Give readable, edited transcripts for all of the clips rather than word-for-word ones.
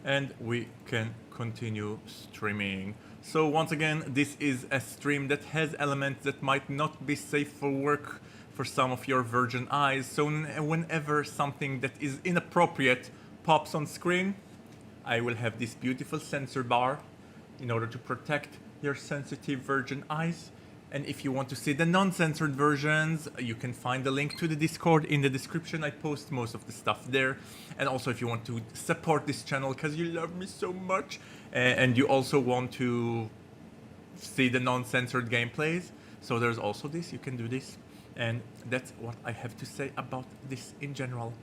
and we can continue streaming. So once again, this is a stream that has elements that might not be safe for work for some of your virgin eyes. So whenever something that is inappropriate pops on screen, I will have this beautiful censor bar in order to protect your sensitive virgin eyes. And if you want to see the non-censored versions, you can find the link to the Discord in the description. I post most of the stuff there. And also if you want to support this channel because you love me so much, and you also want to see the non-censored gameplays, so there's also this, you can do this. And that's what I have to say about this in general.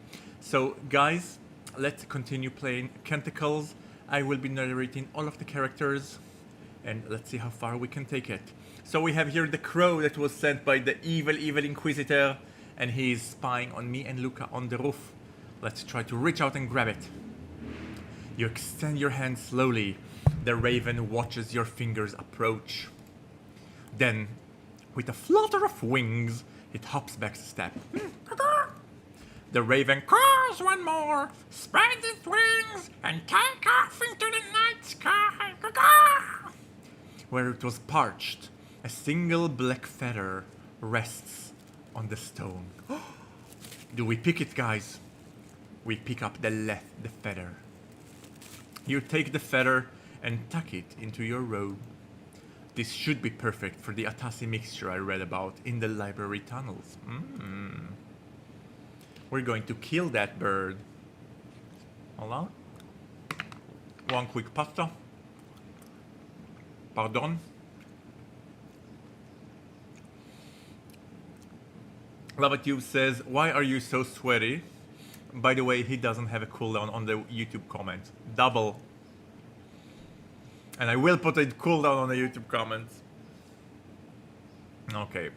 So guys, let's continue playing Canticles. I will be narrating all of the characters, and let's see how far we can take it. So we have here the crow that was sent by the evil Inquisitor, and he is spying on me and Luca on the roof. Let's try to reach out and grab it. You extend your hand slowly. The raven watches your fingers approach. Then, with a flutter of wings, it hops back a step. The raven caws one more, spreads its wings, and takes off into the night sky. Where it was parched, a single black feather rests on the stone. Do we pick it, guys? We pick up the feather. You take the feather and tuck it into your robe. This should be perfect for the Atasi mixture I read about in the library tunnels. We're going to kill that bird. Hold on. One quick pasta. Pardon. LavaTube says, why are you so sweaty? By the way, he doesn't have a cooldown on the YouTube comments. Double. And I will put a cooldown on the YouTube comments. Okay.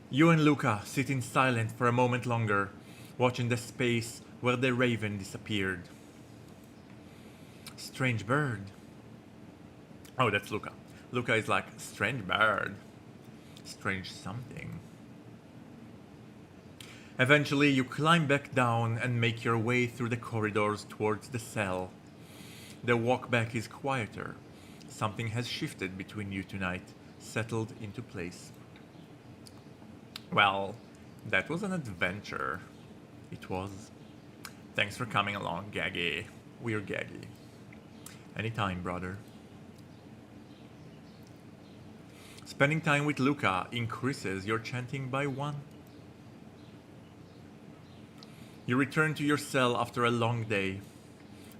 You and Luca sit in silence for a moment longer, watching the space where the raven disappeared. Strange bird. Oh, that's Luca. Luca is like, strange bird. Strange something. Eventually, you climb back down and make your way through the corridors towards the cell. The walk back is quieter. Something has shifted between you tonight, settled into place. Well, that was an adventure. It was. Thanks for coming along, Gaggy. We're Gaggy. Anytime, brother. Spending time with Luca increases your chanting by 1. You return to your cell after a long day.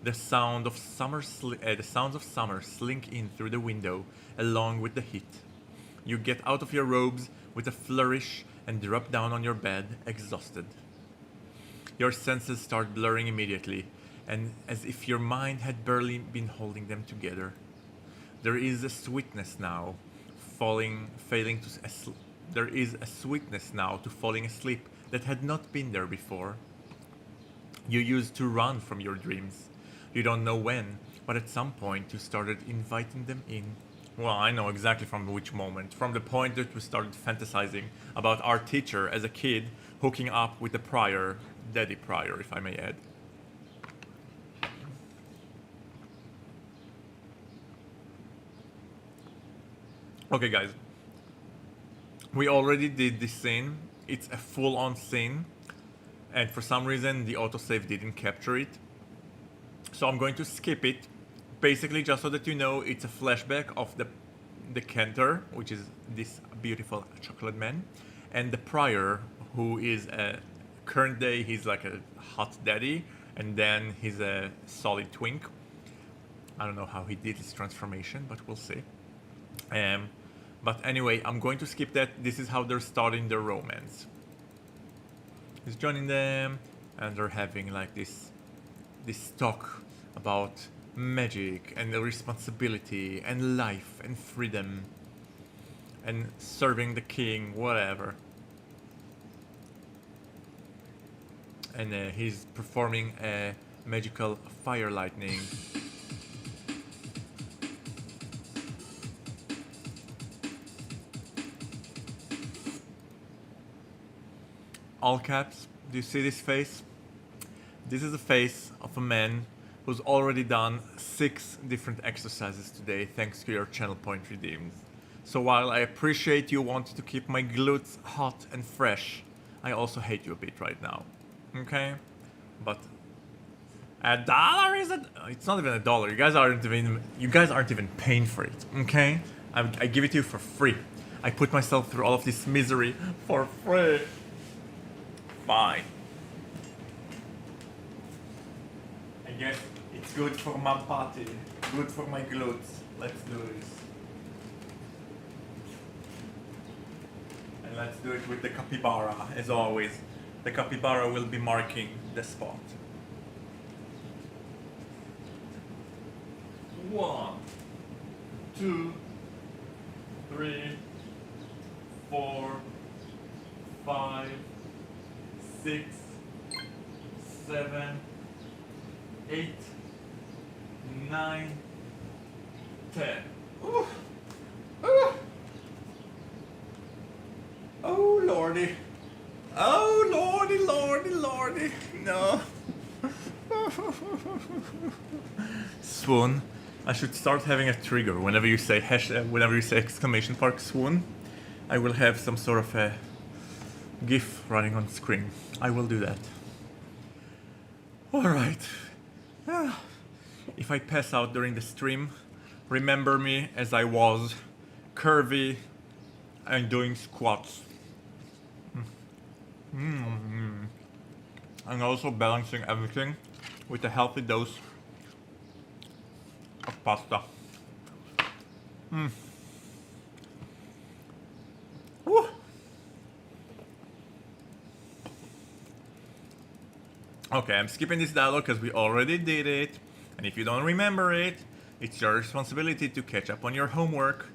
The sounds of summer slink in through the window, along with the heat. You get out of your robes with a flourish and drop down on your bed, exhausted. Your senses start blurring immediately, and as if your mind had barely been holding them together. There is a sweetness now, There is a sweetness now to falling asleep that had not been there before. You used to run from your dreams. You don't know when, but at some point you started inviting them in. Well, I know exactly from which moment. From the point that we started fantasizing about our teacher as a kid hooking up with the prior, Daddy Prior, if I may add. Okay, guys. We already did this scene. It's a full-on scene. And for some reason, the autosave didn't capture it. So I'm going to skip it. Basically, just so that you know, it's a flashback of the Cantor, which is this beautiful chocolate man. And the Prior, who is a current day, he's like a hot daddy. And then he's a solid twink. I don't know how he did his transformation, but we'll see. But anyway, I'm going to skip that. This is how they're starting their romance. He's joining them, and they're having like this talk about magic and the responsibility and life and freedom and serving the king, whatever. And he's performing a magical fire lightning. All caps. Do you see this face? This is the face of a man who's already done 6 different exercises today thanks to your channel point redeemed. So while I appreciate you wanting to keep my glutes hot and fresh, I also hate you a bit right now. Okay? But $1 is it's not even $1. You guys aren't even paying for it, okay? I give it to you for free. I put myself through all of this misery for free. Fine. I guess it's good for my body, good for my glutes. Let's do this. And let's do it with the capybara, as always. The capybara will be marking the spot. 1, 2, 3, 4, 5, 6, 7, 8, 9, 10. Ooh. Ooh. Oh lordy. Oh lordy, lordy, lordy. No. Swoon. I should start having a trigger whenever you say exclamation mark swoon. I will have some sort of a GIF running on screen. I will do that. Alright. If I pass out during the stream, remember me as I was, curvy and doing squats. And also balancing everything with a healthy dose of pasta. Woo. Okay, I'm skipping this dialogue because we already did it. And if you don't remember it, it's your responsibility to catch up on your homework.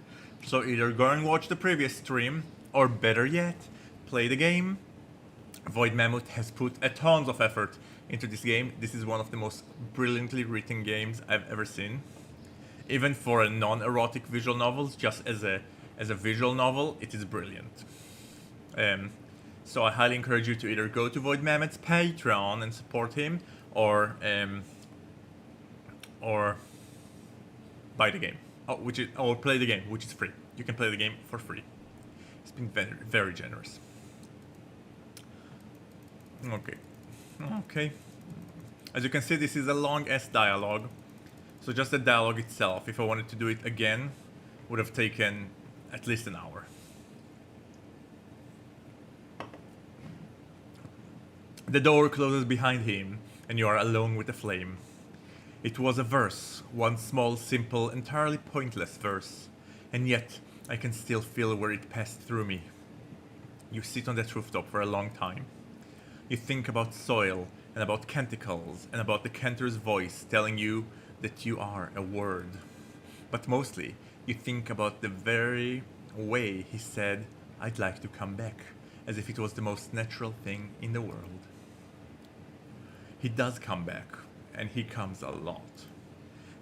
So either go and watch the previous stream, or better yet, play the game. Void Mammoth has put a tons of effort into this game. This is one of the most brilliantly written games I've ever seen. Even for a non-erotic visual novels, just as a visual novel, it is brilliant. So I highly encourage you to either go to Void Mammoth's Patreon and support him, or buy the game, or play the game, which is free. You can play the game for free. It's been very, very generous. Okay. As you can see, this is a long-ass dialogue. So just the dialogue itself, if I wanted to do it again, would have taken at least an hour. The door closes behind him, and you are alone with the flame. It was a verse, one small, simple, entirely pointless verse, and yet I can still feel where it passed through me. You sit on that rooftop for a long time. You think about soil, and about canticles, and about the Cantor's voice telling you that you are a word. But mostly, you think about the very way he said, "I'd like to come back," as if it was the most natural thing in the world. He does come back, and he comes a lot.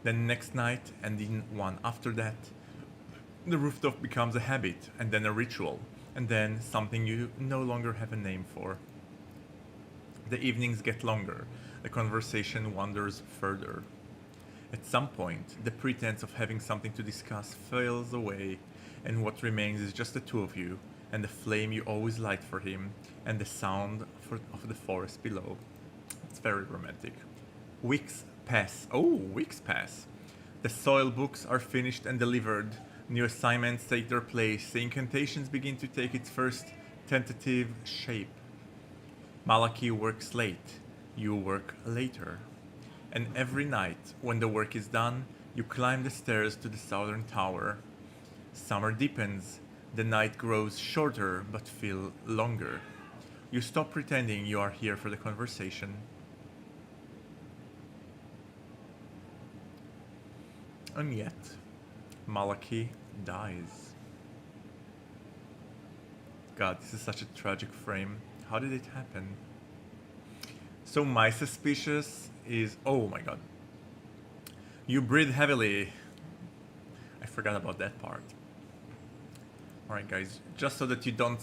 Then next night, and the one after that, the rooftop becomes a habit, and then a ritual, and then something you no longer have a name for. The evenings get longer, the conversation wanders further. At some point, the pretense of having something to discuss fails away, and what remains is just the two of you, and the flame you always light for him, and the sound of the forest below. It's very romantic. Weeks pass. The soil books are finished and delivered. New assignments take their place. The incantations begin to take its first tentative shape. Malaki works late. You work later. And every night, when the work is done, you climb the stairs to the southern tower. Summer deepens. The night grows shorter but feel longer. You stop pretending you are here for the conversation. And yet, Malaki dies. God, this is such a tragic frame. How did it happen? So my suspicious is... Oh my god. You breathe heavily. I forgot about that part. Alright guys, just so that you won't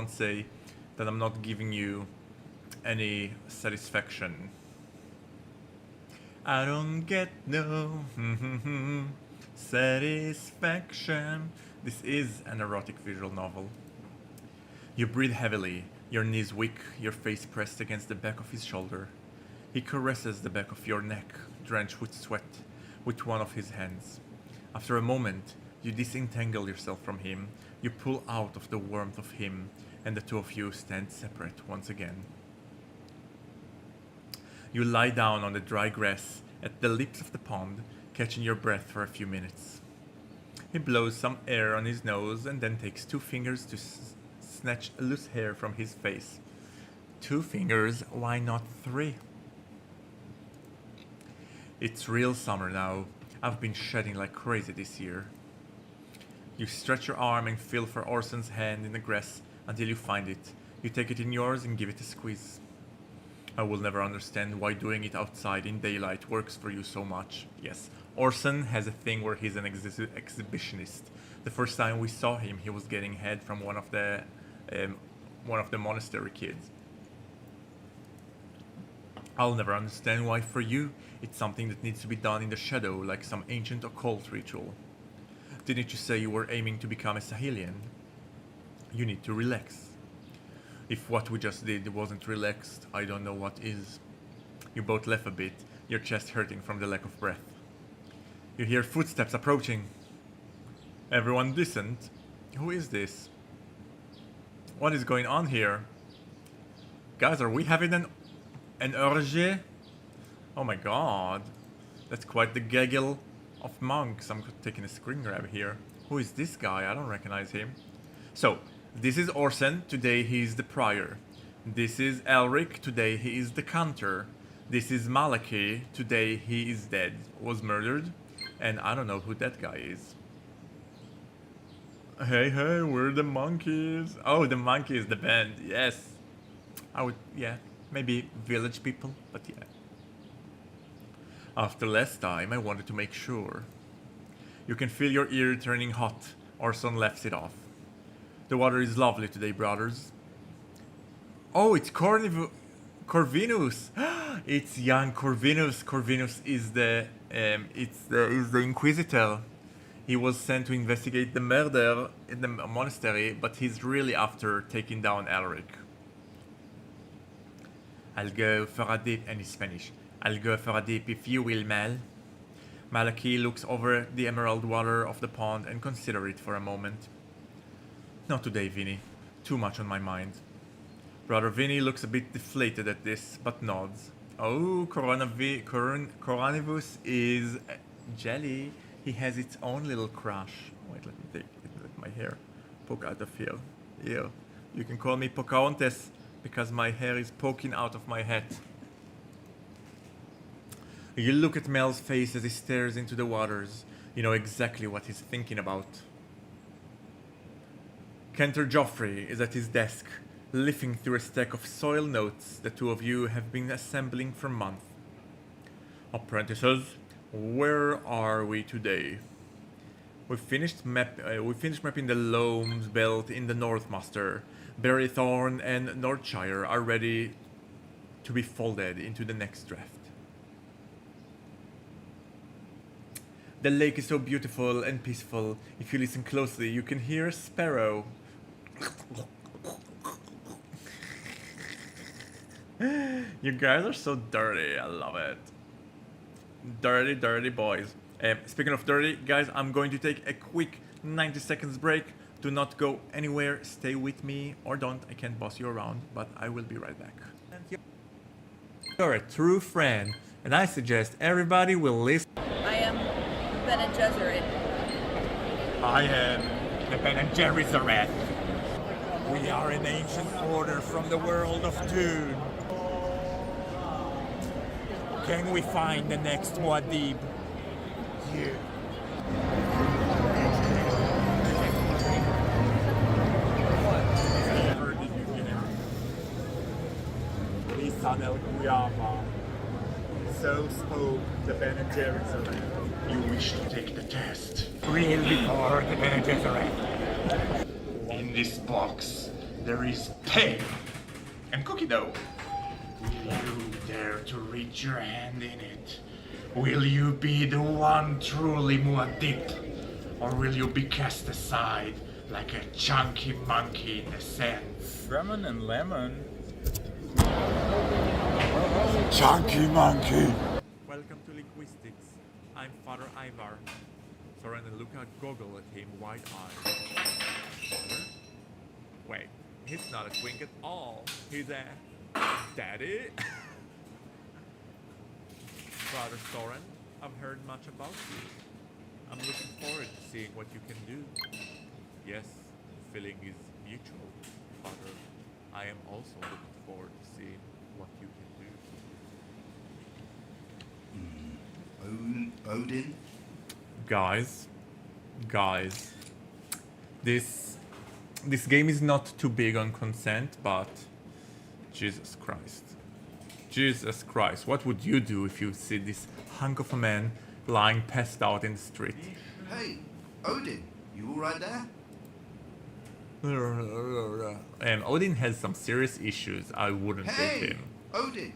say that I'm not giving you any satisfaction. I don't get no satisfaction. This is an erotic visual novel. You breathe heavily, your knees weak, your face pressed against the back of his shoulder. He caresses the back of your neck, drenched with sweat, with one of his hands. After a moment, you disentangle yourself from him, you pull out of the warmth of him, and the two of you stand separate once again. You lie down on the dry grass at the lips of the pond, catching your breath for a few minutes. He blows some air on his nose and then takes 2 fingers to snatch loose hair from his face. 2 fingers, why not 3? It's real summer now. I've been shedding like crazy this year. You stretch your arm and feel for Orson's hand in the grass until you find it. You take it in yours and give it a squeeze. I will never understand why doing it outside in daylight works for you so much. Yes, Orson has a thing where he's an exhibitionist. The first time we saw him, he was getting head from one of the monastery kids. I'll never understand why for you, it's something that needs to be done in the shadow, like some ancient occult ritual. Didn't you say you were aiming to become a Sahelian? You need to relax. If what we just did wasn't relaxed, I don't know what is. You both laugh a bit, your chest hurting from the lack of breath. You hear footsteps approaching. Everyone decent? Who is this? What is going on here? Guys, are we having an orgy? Oh my god. That's quite the gaggle of monks. I'm taking a screen grab here. Who is this guy? I don't recognize him. So, this is Orson. Today he is the Prior. This is Elrich. Today he is the Cantor. This is Malaki. Today he is dead. Was murdered. And I don't know who that guy is. Hey, we're the monkeys. Oh, the monkey is the band. Yes. Yeah, maybe village people, but yeah. After last time, I wanted to make sure. You can feel your ear turning hot. Orson laughs it off. The water is lovely today, brothers. Oh, it's Corvinus. It's young Corvinus. Corvinus is the Inquisitor. He was sent to investigate the murder in the monastery, but he's really after taking down Elrich. I'll go for a dip, and in Spanish. I'll go for a dip if you will, Mal. Malaki looks over the emerald water of the pond and considers it for a moment. Not today, Vinnie. Too much on my mind. Brother Vinnie looks a bit deflated at this, but nods. Oh, Coronavus is jelly. He has its own little crush. Wait, let me let my hair poke out of here. Here. You can call me Pocahontas because my hair is poking out of my hat. You look at Mel's face as he stares into the waters. You know exactly what he's thinking about. Cantor Joffrey is at his desk, leafing through a stack of soil notes the two of you have been assembling for months. Apprentices, where are we today? We finished mapping the loams belt in the Northmaster. Berrythorn and Northshire are ready to be folded into the next draft. The lake is so beautiful and peaceful. If you listen closely, you can hear a sparrow. You guys are so dirty. I love it. Dirty, dirty boys. Speaking of dirty, guys, I'm going to take a quick 90 seconds break. Do not go anywhere. Stay with me or don't. I can't boss you around, but I will be right back. You're a true friend, and I suggest everybody will listen. I am Bene Gesserit. I am the Bene Gesserit. We are an ancient order from the world of Jude. Can we find the next Muad'Dib? You. Lisan el Guyama. So spoke the Bene Gesserit. You wish to take the test. Kneel before the Bene Gesserit. In this box, there is pain and cookie dough. You dare to reach your hand in it. Will you be the one truly Muad'Dib? Or will you be cast aside like a chunky monkey in the sand? Lemon and lemon. Chunky monkey! Welcome to Linguistics. I'm Father Ivar. Soren and Luca goggle at him wide-eyed. Father? Wait, he's not a twink at all. He's a... Daddy? Father Soren, I've heard much about you. I'm looking forward to seeing what you can do. Yes, the feeling is mutual, Father. I am also looking forward to seeing what you can do. Odin? Guys, this game is not too big on consent, but Jesus Christ, what would you do if you see this hunk of a man lying passed out in the street? Hey, Odin, you alright there? Odin has some serious issues. I wouldn't Hey, date him. Odin,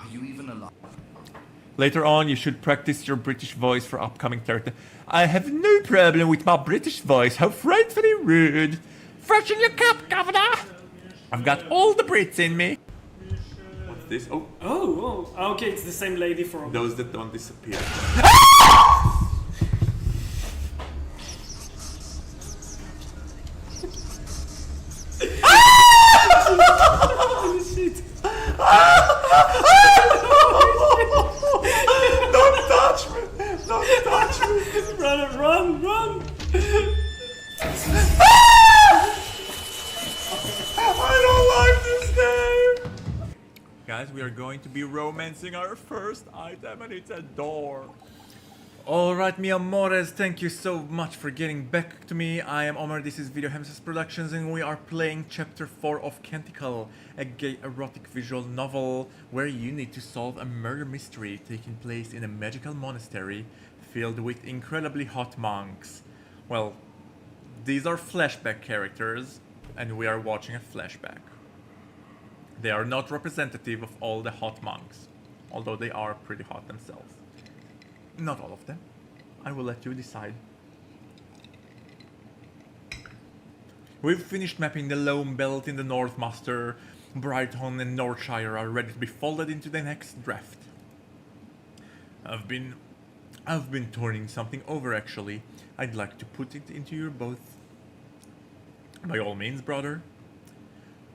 are you even alive? Later on, you should practice your British voice for upcoming character. I have no problem with my British voice. How frightfully rude. Freshen your cup, Governor. I've got all the Brits in me. What's this? Oh, Oh, okay, it's the same lady from... those that don't disappear. Holy shit. Don't touch me! Don't touch me! Run! I don't like this game! Guys, we are going to be romancing our first item, and it's a door. Alright, mi amores, thank you so much for getting back to me. I am Omer, this is VideoHamster Productions, and we are playing Chapter 4 of Canticle, a gay erotic visual novel where you need to solve a murder mystery taking place in a magical monastery filled with incredibly hot monks. Well, these are flashback characters, and we are watching a flashback. They are not representative of all the hot monks, although they are pretty hot themselves. Not all of them. I will let you decide. We've finished mapping the Loam Belt in the Northmaster. Brighton and Northshire are ready to be folded into the next draft. I've been turning something over actually. I'd like to put it into your both. By all means, brother.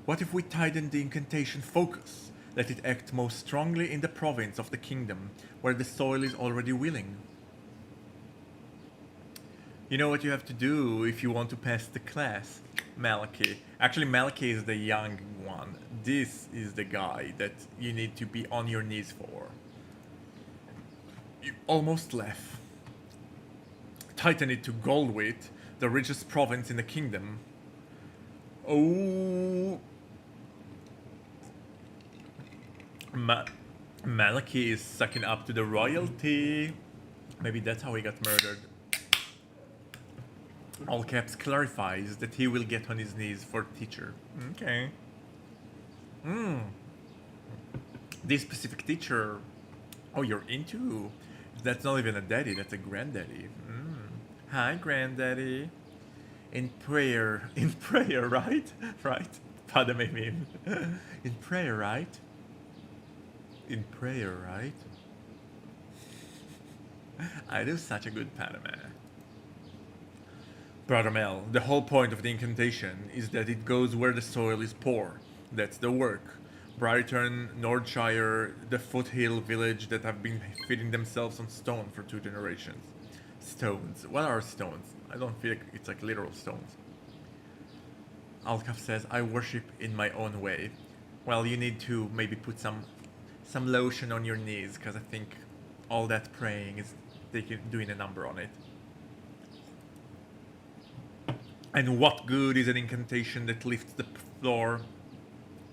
What if we tighten the incantation focus? Let it act most strongly in the province of the kingdom, where the soil is already willing. You know what you have to do if you want to pass the class, Malaki. Actually, Malaki is the young one. This is the guy that you need to be on your knees for. You almost left. Tighten it to Goldwit, the richest province in the kingdom. Oh... Malaki is sucking up to the royalty. Maybe that's how he got murdered. All caps clarifies that he will get on his knees for teacher. Okay. This specific teacher. Oh, you're into. That's not even a daddy, that's a granddaddy. Hi, granddaddy. In prayer, right? Right? Pardon me. In prayer, right? In prayer, right? I do such a good Padme. Brother Mel, the whole point of the incantation is that it goes where the soil is poor. That's the work. Brighton, Northshire, the foothill village that have been feeding themselves on stone for 2 generations. Stones. What are stones? I don't feel like it's like literal stones. Alkaf says, I worship in my own way. Well, you need to maybe put some lotion on your knees, because I think all that praying is doing a number on it. And what good is an incantation that lifts the floor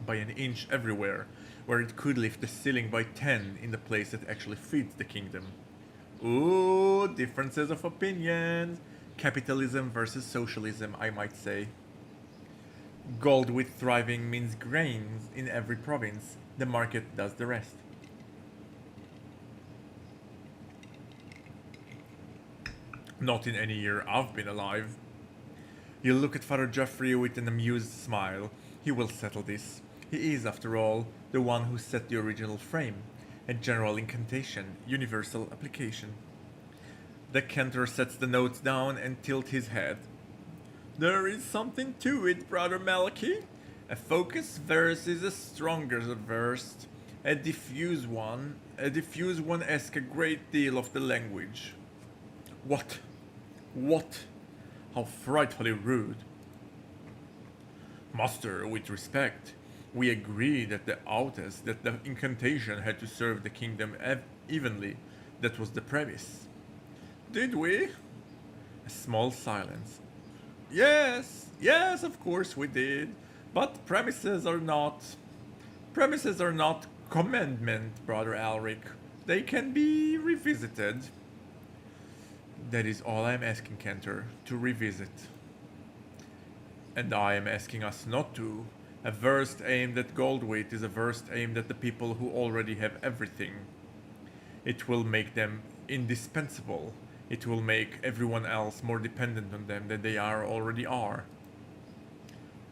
by an inch everywhere, where it could lift the ceiling by 10 in the place that actually feeds the kingdom? Ooh, differences of opinions. Capitalism versus socialism, I might say. Gold with thriving means grains in every province. The market does the rest. Not in any year I've been alive. You look at Father Geoffrey with an amused smile. He will settle this. He is, after all, the one who set the original frame. A general incantation, universal application. The Cantor sets the notes down and tilts his head. There is something to it, Brother Malaki. A focused verse is a stronger verse. A diffuse one asks a great deal of the language. What? What? How frightfully rude. Master, with respect, we agree that the incantation had to serve the kingdom evenly. That was the premise. Did we? A small silence. Yes, of course we did. But premises are not commandment, Brother Elrich. They can be revisited. That is all I am asking, Cantor, to revisit. And I am asking us not to. A verse aimed at Goldweight is a verse aimed at the people who already have everything. It will make them indispensable. It will make everyone else more dependent on them than they already are.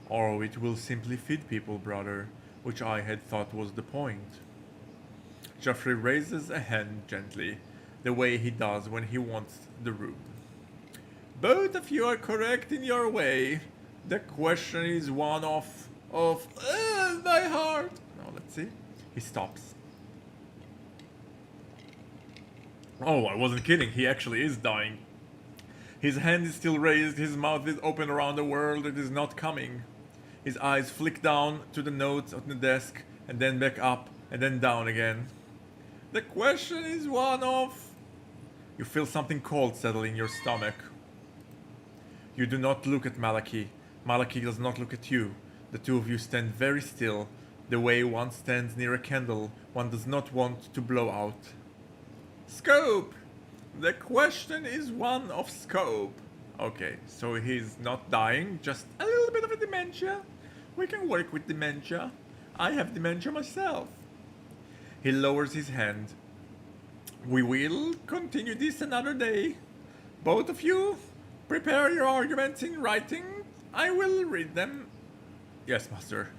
Or it will simply feed people, brother, which I had thought was the point. Geoffrey raises a hand gently, the way he does when he wants the room. Both of you are correct in your way. The question is one of my heart. Now let's see. He stops. Oh, I wasn't kidding. He actually is dying. His hand is still raised. His mouth is open around the world. It is not coming. His eyes flick down to the notes on the desk and then back up and then down again. The question is one of... You feel something cold settle in your stomach. You do not look at Malaki. Malaki does not look at you. The two of you stand very still, the way one stands near a candle one does not want to blow out. Scope! The question is one of scope. Okay, so he's not dying, just a little bit of a dementia. We can work with dementia. I have dementia myself. He lowers his hand. We will continue this another day. Both of you, prepare your arguments in writing. I will read them. Yes, master.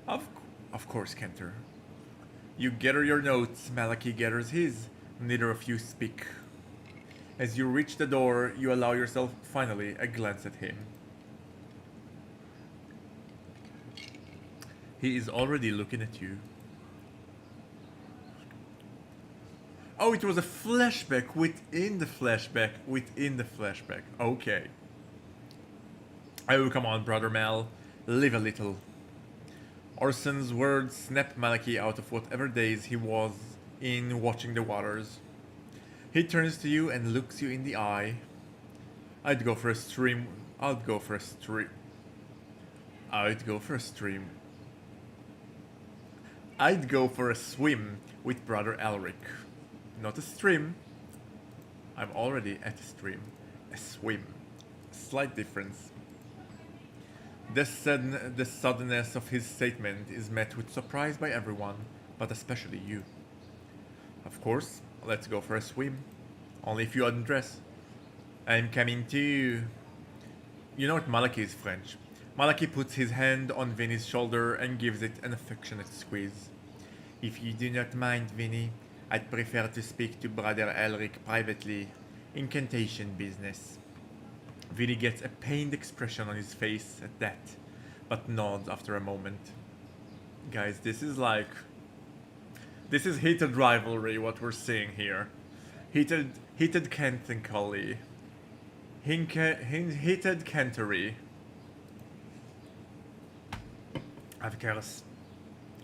Of course, Cantor. You gather your notes, Malaki gathers his. Neither of you speak. As you reach the door, you allow yourself finally a glance at him. He is already looking at you. Oh, it was a flashback within the flashback within the flashback. Okay. Oh, come on, Brother Mal. Live a little. Orson's words snapped Malaki out of whatever daze he was in watching the waters. He turns to you and looks you in the eye. I'd go for a stream. I'd go for a stream with Brother Elrich. Not a stream. I'm already at a stream. A swim. Slight difference. The suddenness of his statement is met with surprise by everyone, but especially you. Of course, let's go for a swim. Only if you undress. I'm coming too. You know what Malaki is French. Malaki puts his hand on Vinnie's shoulder and gives it an affectionate squeeze. If you do not mind, Vinnie, I'd prefer to speak to Brother Elrich privately. Incantation business. Vinnie gets a pained expression on his face at that, but nods after a moment. Guys, this is heated rivalry, what we're seeing here. Heated Canticle. Heated Cantory. Of course,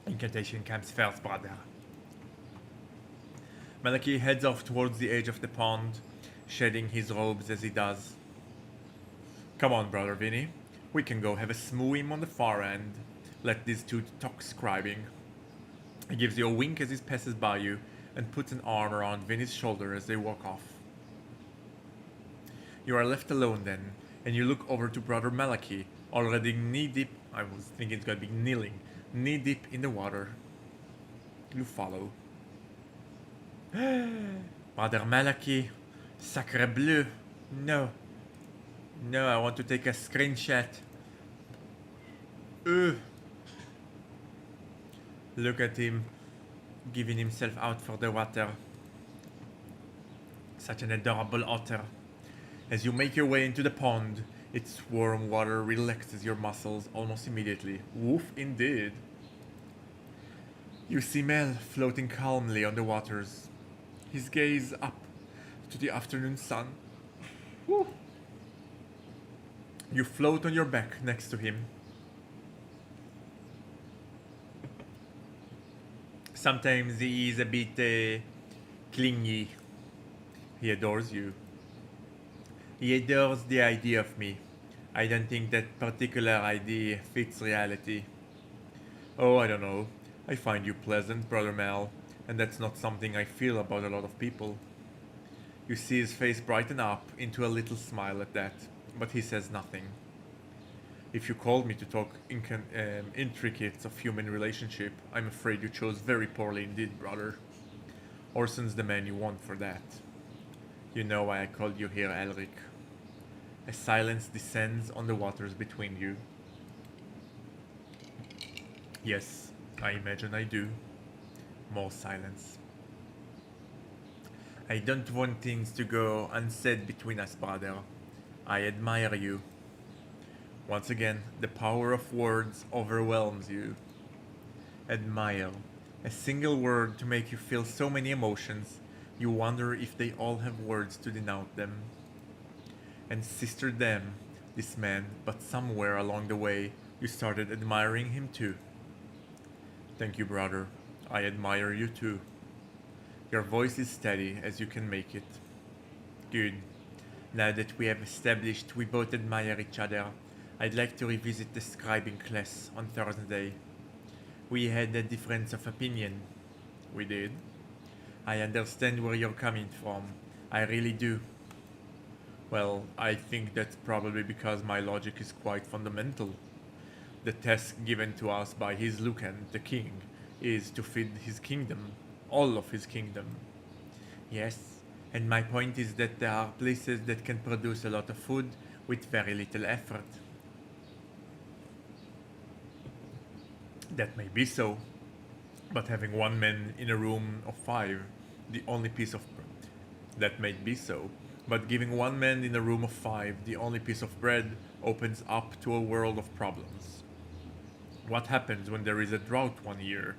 incantation comes first, brother. Malaki heads off towards the edge of the pond, shedding his robes as he does. Come on, Brother Vinnie. We can go have a swim on the far end. Let these two talk scribing. He gives you a wink as he passes by you and puts an arm around Vinnie's shoulder as they walk off. You are left alone then, and you look over to Brother Malaki, already knee-deep, I was thinking it's gonna be kneeling, knee-deep in the water. You follow. Brother Malaki, sacre bleu, No. No, I want to take a screenshot. Ugh. Look at him, giving himself out for the water. Such an adorable otter. As you make your way into the pond, its warm water relaxes your muscles almost immediately. Woof indeed. You see Mel floating calmly on the waters, his gaze up to the afternoon sun. Woo. You float on your back next to him. Sometimes he is a bit clingy. He adores you. He adores the idea of me. I don't think that particular idea fits reality. Oh, I don't know. I find you pleasant, Brother Mal, and that's not something I feel about a lot of people. You see his face brighten up into a little smile at that, but he says nothing. If you called me to talk intricates of human relationship, I'm afraid you chose very poorly indeed, brother. Orson's the man you want for that. You know why I called you here, Elrich. A silence descends on the waters between you. Yes, I imagine I do. More silence. I don't want things to go unsaid between us, brother. I admire you. Once again, the power of words overwhelms you. Admire. A single word to make you feel so many emotions, you wonder if they all have words to denote them. And sister them, this man, but somewhere along the way, you started admiring him too. Thank you, brother. I admire you too. Your voice is steady as you can make it. Good. Now that we have established we both admire each other, I'd like to revisit the scribing class on Thursday. We had a difference of opinion. We did. I understand where you're coming from. I really do. Well, I think that's probably because my logic is quite fundamental. The task given to us by his Lucan, the king, is to feed his kingdom, all of his kingdom. Yes, and my point is that there are places that can produce a lot of food with very little effort. That may be so, but having one man in a room of 5, the only piece of that may be so, but giving one man in a room of 5 the only piece of bread opens up to a world of problems. What happens when there is a drought one year?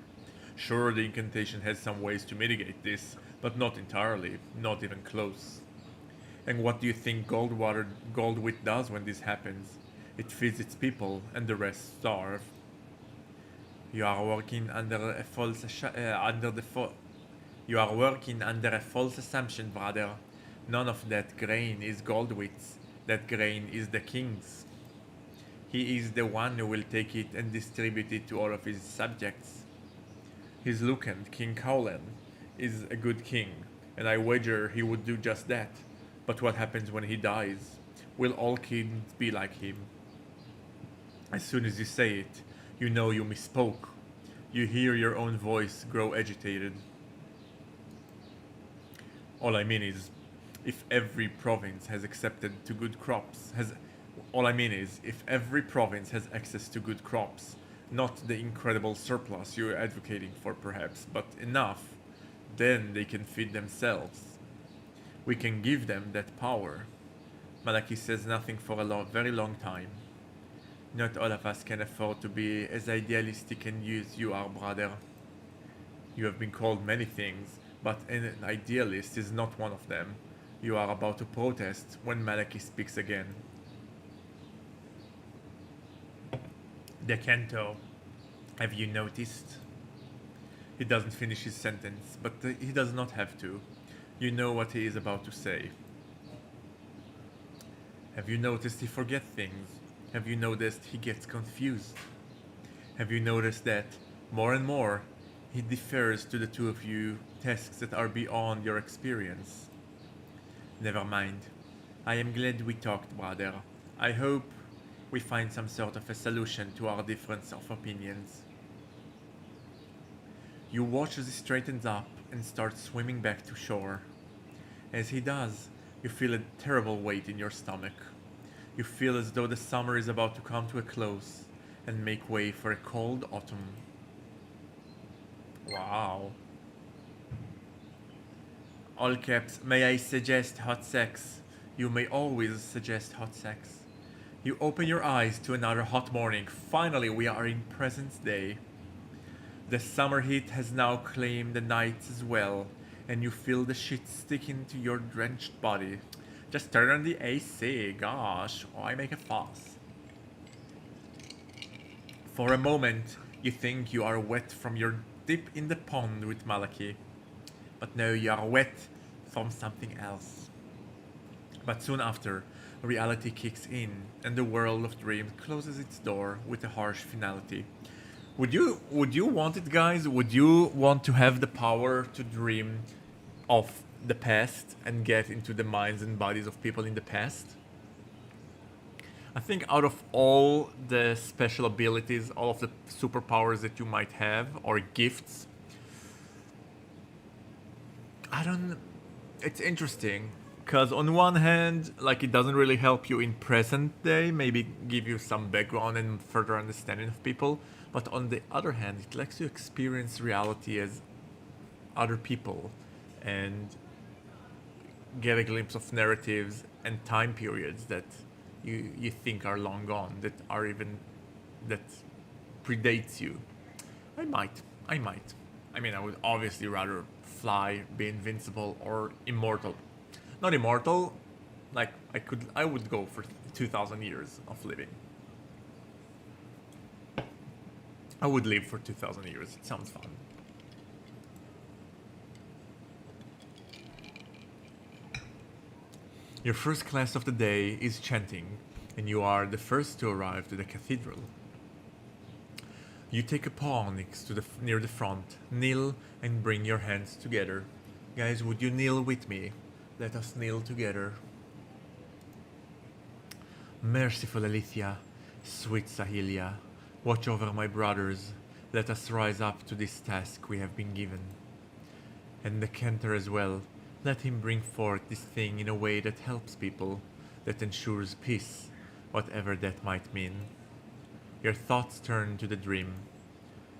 Sure, the incantation has some ways to mitigate this, but not entirely, not even close. And what do you think Goldwit does when this happens? It feeds its people, and the rest starve. You are working under a false assumption, brother. None of that grain is Goldwit's. That grain is the king's. He is the one who will take it and distribute it to all of his subjects. His Lucan, King Cowlan, is a good king, and I wager he would do just that. But what happens when he dies? Will all kings be like him? As soon as you say it, you know you misspoke. You hear your own voice grow agitated. All I mean is, if every province has access to good crops, not the incredible surplus you're advocating for perhaps, but enough, then they can feed themselves. We can give them that power. Malaki says nothing for a very long time. Not all of us can afford to be as idealistic and as you are, brother. You have been called many things, but an idealist is not one of them. You are about to protest when Malaki speaks again. The Cantor. Have you noticed? He doesn't finish his sentence, but he does not have to. You know what he is about to say. Have you noticed he forgets things? Have you noticed he gets confused? Have you noticed that, more and more, he defers to the two of you tasks that are beyond your experience? Never mind. I am glad we talked, brother. I hope we find some sort of a solution to our difference of opinions. You watch as he straightens up and starts swimming back to shore. As he does, You feel a terrible weight in your stomach. You feel as though the summer is about to come to a close and make way for a cold autumn. Wow. All caps, may I suggest hot sex? You may always suggest hot sex. You open your eyes to another hot morning. Finally, we are in present day. The summer heat has now claimed the nights as well, and you feel the shit sticking to your drenched body. Just turn on the AC, gosh, or I make a fuss. For a moment, you think you are wet from your dip in the pond with Malaki. But no, you are wet from something else. But soon after, reality kicks in, and the world of dreams closes its door with a harsh finality. Would you want it, guys? Would you want to have the power to dream of the past and get into the minds and bodies of people in the past? I think out of all the special abilities, all of the superpowers that you might have, or gifts, it's interesting. Because on one hand, like, it doesn't really help you in present day, maybe give you some background and further understanding of people. But on the other hand, it lets you experience reality as other people and get a glimpse of narratives and time periods that you think are long gone, that predates you. I might. I mean, I would obviously rather fly, be invincible, or immortal. Not immortal, like I would go for 2,000 years of living. I would live for 2,000 years. It sounds fun. Your first class of the day is chanting, and you are the first to arrive to the cathedral. You take a paw near the front, kneel, and bring your hands together. Guys, would you kneel with me? Let us kneel together. Merciful Alethea, sweet Sahilia, watch over my brothers. Let us rise up to this task we have been given. And the Cantor as well. Let him bring forth this thing in a way that helps people, that ensures peace, whatever that might mean. Your thoughts turn to the dream,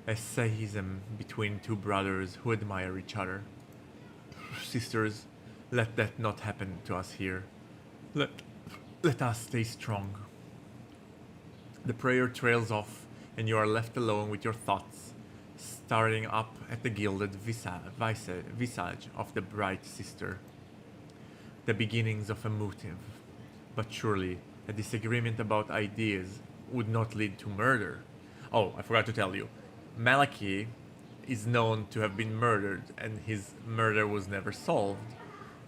a sahism between two brothers who admire each other. Sisters, let that not happen to us here. Let us stay strong. The prayer trails off, and you are left alone with your thoughts, staring up at the gilded visage of the bright sister. The beginnings of a motive. But surely, a disagreement about ideas would not lead to murder. Oh, I forgot to tell you. Malaki is known to have been murdered, and his murder was never solved.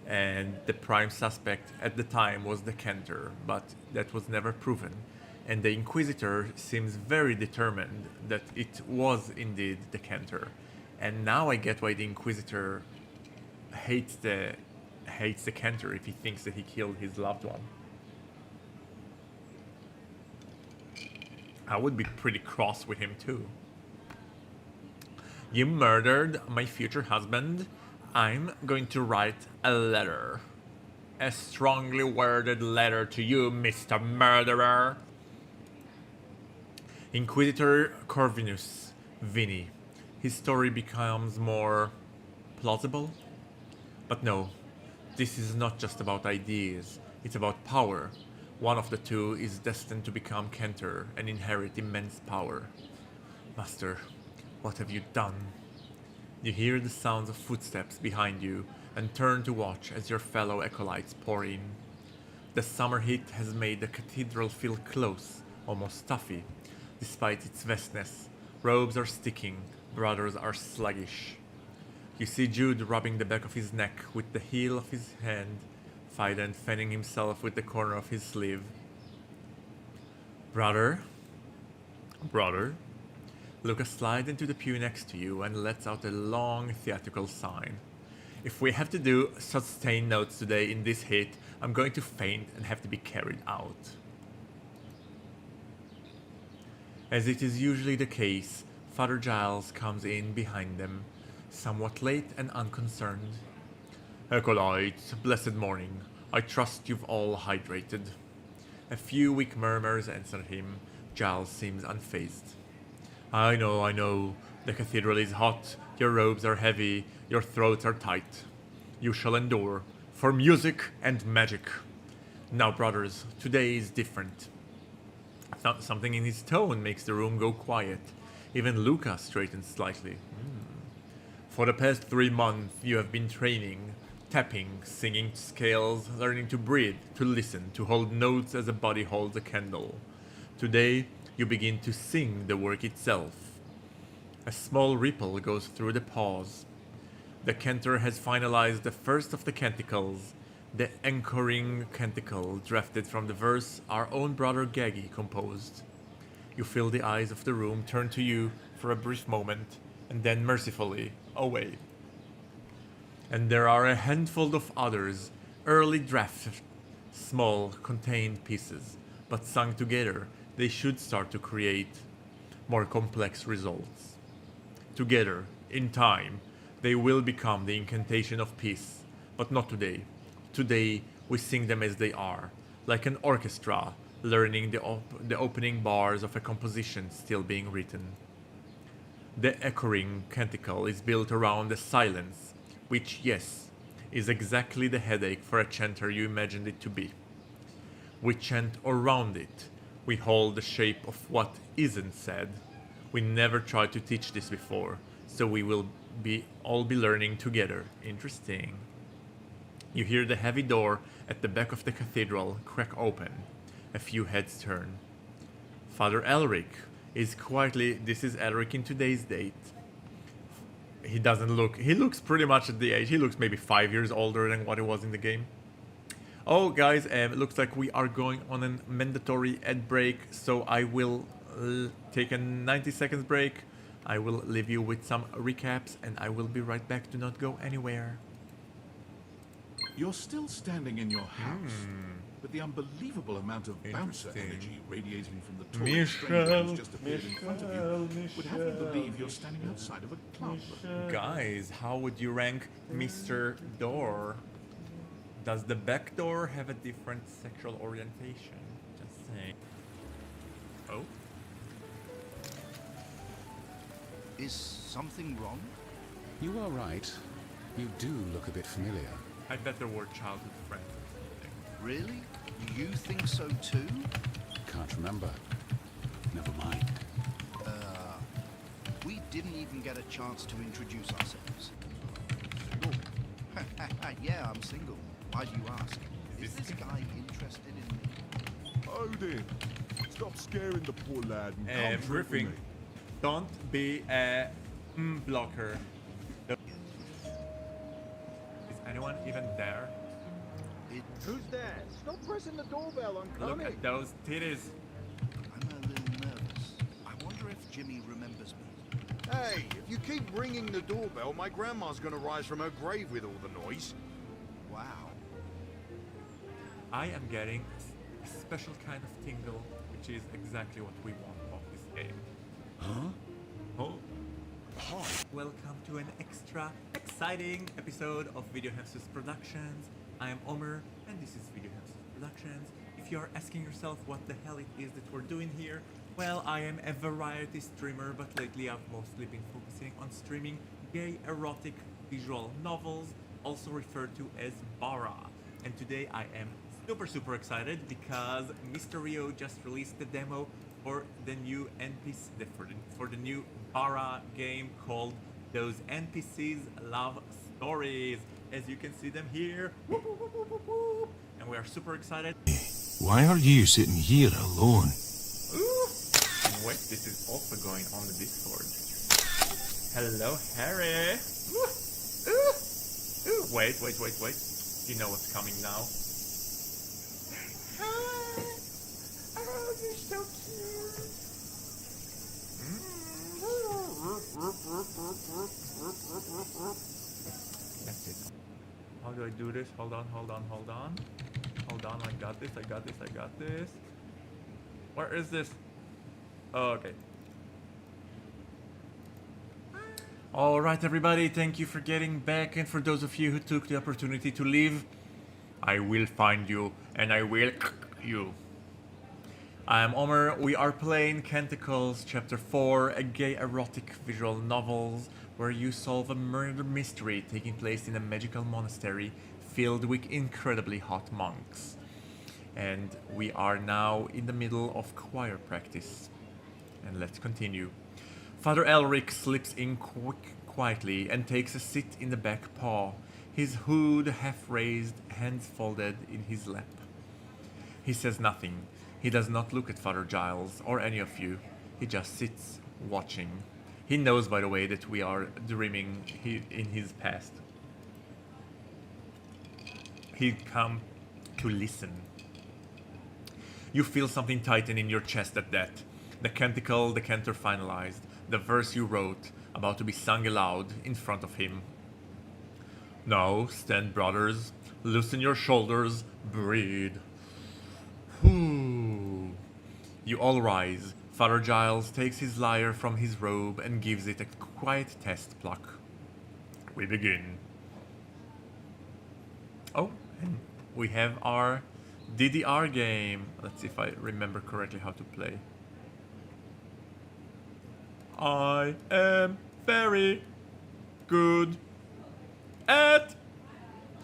And the prime suspect at the time was the Cantor, but that was never proven. And the Inquisitor seems very determined that it was indeed the Cantor. And now I get why the Inquisitor hates the Cantor if he thinks that he killed his loved one. I would be pretty cross with him too. You murdered my future husband. I'm going to write a letter. A strongly worded letter to you, Mr. Murderer. Inquisitor Corvinus, Vinnie. His story becomes more plausible. But no, this is not just about ideas. It's about power. One of the two is destined to become Cantor and inherit immense power. Master, what have you done? You hear the sounds of footsteps behind you and turn to watch as your fellow acolytes pour in. The summer heat has made the cathedral feel close, almost stuffy. Despite its vastness, robes are sticking, brothers are sluggish. You see Jude rubbing the back of his neck with the heel of his hand, Fiden fanning himself with the corner of his sleeve. Brother? Luca slides into the pew next to you and lets out a long theatrical sign. If we have to do sustained notes today in this heat, I'm going to faint and have to be carried out. As it is usually the case, Father Giles comes in behind them, somewhat late and unconcerned. Acolytes, blessed morning. I trust you've all hydrated. A few weak murmurs answer him. Giles seems unfazed. I know. The cathedral is hot, your robes are heavy, your throats are tight. You shall endure, for music and magic. Now, brothers, today is different. Something in his tone makes the room go quiet. Even Luca straightens slightly. For the past 3 months, you have been training, tapping, singing scales, learning to breathe, to listen, to hold notes as a body holds a candle. Today, you begin to sing the work itself. A small ripple goes through the pause. The Cantor has finalized the first of the canticles, the anchoring canticle drafted from the verse our own brother Gaggy composed. You feel the eyes of the room turn to you for a brief moment, and then mercifully away. And there are a handful of others, early draft, small, contained pieces, but sung together, they should start to create more complex results. Together, in time, they will become the incantation of peace, but not today. Today, we sing them as they are, like an orchestra, learning the opening bars of a composition still being written. The echoing canticle is built around the silence, which, yes, is exactly the headache for a chanter you imagined it to be. We chant around it. We hold the shape of what isn't said. We never tried to teach this before, so we will all be learning together. Interesting. You hear the heavy door at the back of the cathedral crack open. A few heads turn. Father Elrich is quietly. This is Elrich in today's date. He looks pretty much at the age. He looks maybe 5 years older than what he was in the game. Oh, guys, it looks like we are going on a mandatory ad break, so I will take a 90 seconds break. I will leave you with some recaps, and I will be right back. Do not go anywhere. You're still standing in your house, but the unbelievable amount of bouncer energy radiating from the tall stranger who's just appeared in front of you would have you believe you're standing outside of a club. Guys, how would you rank Mr. Door? Does the back door have a different sexual orientation? Just saying. Oh? Is something wrong? You are right. You do look a bit familiar. I bet there were childhood friends. Really? You think so too? Can't remember. Never mind. We didn't even get a chance to introduce ourselves. Single? Yeah, I'm single. Why do you ask? Is this guy interested in me? Odin, stop scaring the poor lad and come drink with Riffing. me. Don't be a blocker. Is anyone even there? Who's there? Stop pressing the doorbell, I'm coming. Look at those titties. I'm a little nervous. I wonder if Jimmy remembers me. Hey, if you keep ringing the doorbell, my grandma's gonna rise from her grave with all the noise. Wow. I am getting a special kind of tingle, which is exactly what we want of this game. Huh? Oh. Hi. Welcome to an extra exciting episode of VideoHamster's Productions. I am Omer, and this is VideoHamster's Productions. If you are asking yourself what the hell it is that we're doing here, well, I am a variety streamer, but lately I've mostly been focusing on streaming gay erotic visual novels, also referred to as bara. And today I am super excited because Mr. Rio just released the demo for the new NPC, for the new bara game called Those NPCs Love Stories. As you can see them here. Whoop, whoop, whoop, whoop, whoop. And we are super excited. Why are you sitting here alone? Ooh. Wait, this is also going on the Discord. Hello, Harry. Ooh. Ooh. Ooh. Wait. You know what's coming now. Hi. Oh, you're so cute. That's it. How do I do this? Hold on. I got this. Where is this? Oh, okay. Alright everybody, thank you for getting back, and for those of you who took the opportunity to leave, I will find you, and I will you. I am Omer. We are playing Canticles Chapter 4, a gay erotic visual novel where you solve a murder mystery taking place in a magical monastery filled with incredibly hot monks. And we are now in the middle of choir practice. And let's continue. Father Elrich slips in quietly and takes a seat in the back paw, his hood half raised, hands folded in his lap. He says nothing. He does not look at Father Giles or any of you. He just sits, watching. He knows, by the way, that we are dreaming in his past. He come to listen. You feel something tighten in your chest at that. The canticle the Cantor finalized, the verse you wrote, about to be sung aloud in front of him. Now, stand, brothers, loosen your shoulders, breathe. You all rise. Father Giles takes his lyre from his robe and gives it a quiet test pluck. We begin. Oh, and we have our DDR game. Let's see if I remember correctly how to play. I am very good at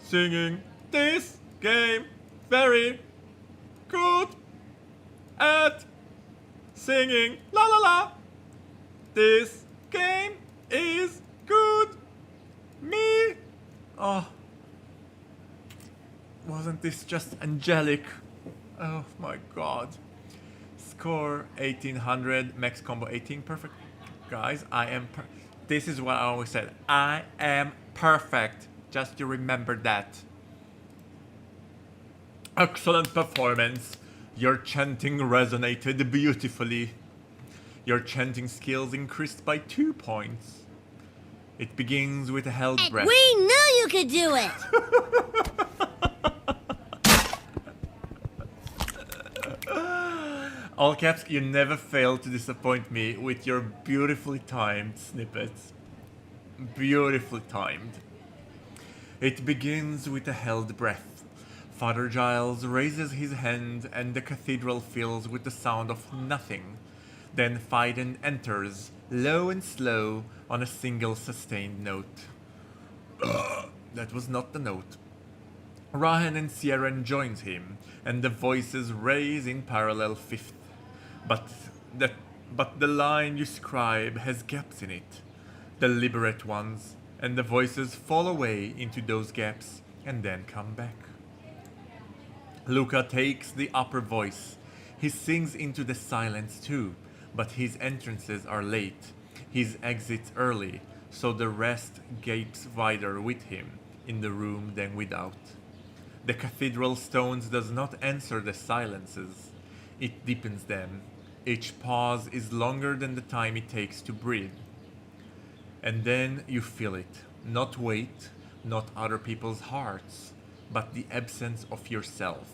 singing this game. Very good at singing. La la la. This game is good. Me. Oh. Wasn't this just angelic? Oh my god. Score 1800, max combo 18, perfect. Guys, I am this is what I always said. I am perfect. Just you remember that. Excellent performance. Your chanting resonated beautifully. Your chanting skills increased by 2 points. It begins with a held breath. We knew you could do it! All caps, you never fail to disappoint me with your beautifully timed snippets. Beautifully timed. It begins with a held breath. Father Giles raises his hand and the cathedral fills with the sound of nothing. Then Fiden enters, low and slow, on a single sustained note. That was not the note. Rahen and Ciaren joins him, and the voices raise in parallel fifth. But the line you scribe has gaps in it, deliberate ones, and the voices fall away into those gaps and then come back. Luca takes the upper voice. He sings into the silence too, but his entrances are late, his exits early, so the rest gapes wider with him in the room than without. The cathedral stones does not answer the silences, it deepens them. Each pause is longer than the time it takes to breathe. And then you feel it. Not weight, not other people's hearts, but the absence of yourself.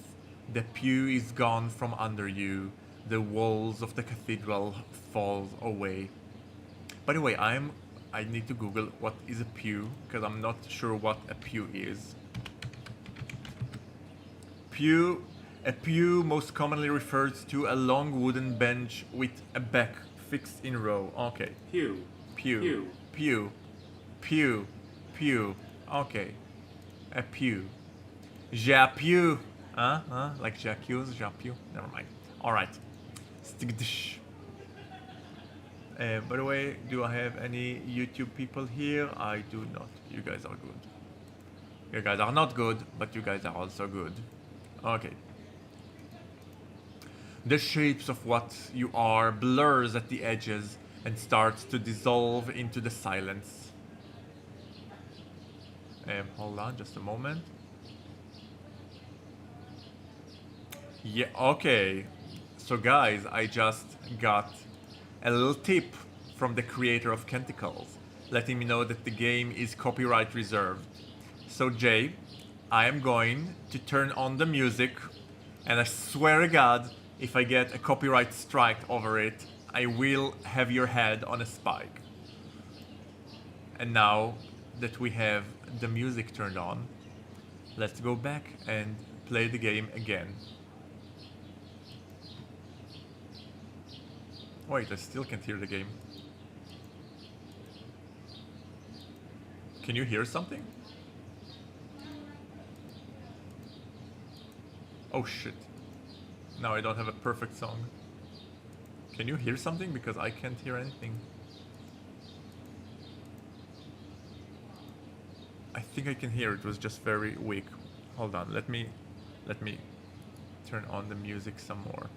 The pew is gone from under you. The walls of the cathedral fall away. By the way, I need to Google what is a pew, because I'm not sure what a pew is. A pew most commonly refers to a long wooden bench with a back fixed in row. Okay. Pew. Pew. Pew. Pew. Pew. Okay. A pew. J'appuie. Like j'accuse, j'appuie. Never mind. Alright. By the way, do I have any YouTube people here? I do not. You guys are good. You guys are not good, but you guys are also good. Okay. The shapes of what you are blurs at the edges and starts to dissolve into the silence. Hold on just a moment. Yeah, okay. So guys, I just got a little tip from the creator of Canticles, letting me know that the game is copyright reserved. So Jay, I am going to turn on the music, and I swear to God, if I get a copyright strike over it, I will have your head on a spike. And now that we have the music turned on, Let's go back and play the game again. Wait, I still can't hear the game. Can you hear something? Oh shit. Now I don't have a perfect song. Can you hear something? Because I can't hear anything. I think I can hear it was just very weak. Hold on, let me turn on the music some more.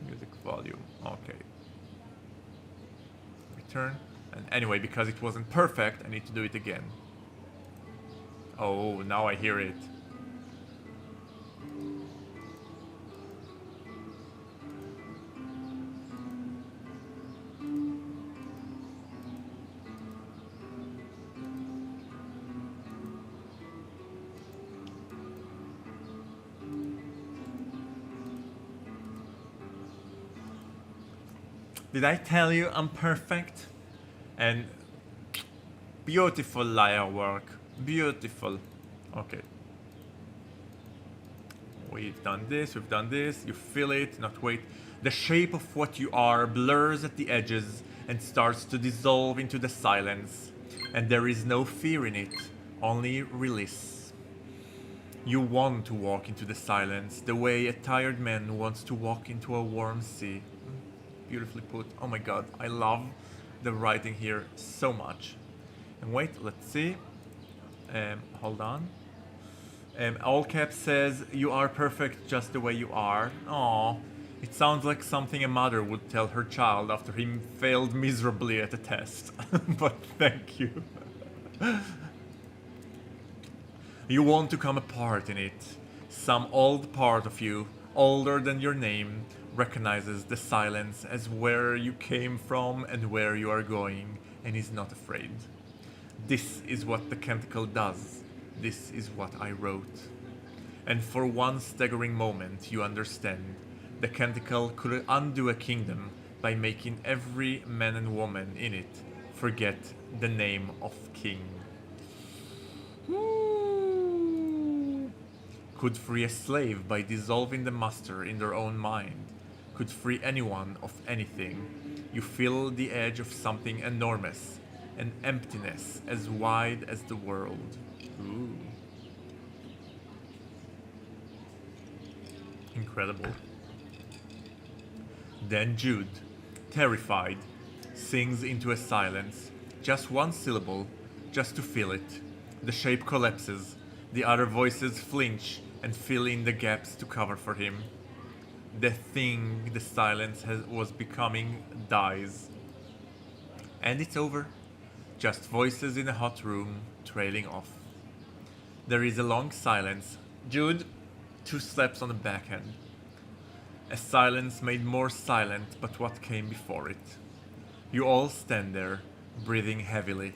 Music volume, okay. Return, and anyway, because it wasn't perfect, I need to do it again. Oh, now I hear it. Did I tell you I'm perfect? And beautiful liar work. Beautiful. Okay. We've done this, you feel it, not wait. The shape of what you are blurs at the edges and starts to dissolve into the silence. And there is no fear in it, only release. You want to walk into the silence the way a tired man wants to walk into a warm sea. Beautifully put. Oh my god, I love the writing here so much. And wait, let's see. Hold on. All caps says, "You are perfect just the way you are." Aww. It sounds like something a mother would tell her child after he failed miserably at a test. But thank you. You want to come apart in it. Some old part of you, older than your name, recognizes the silence as where you came from and where you are going, and is not afraid. This is what the Canticle does. This is what I wrote. And for one staggering moment you understand. The Canticle could undo a kingdom by making every man and woman in it forget the name of king. Could free a slave by dissolving the master in their own mind. Could free anyone of anything. You feel the edge of something enormous, an emptiness as wide as the world. Ooh. Incredible. Then Jude, terrified, sings into a silence, just one syllable, just to feel it. The shape collapses, the other voices flinch and fill in the gaps to cover for him. The thing the silence was becoming dies. And it's over. Just voices in a hot room, trailing off. There is a long silence. Jude, 2 slaps on the backhand. A silence made more silent but what came before it. You all stand there, breathing heavily.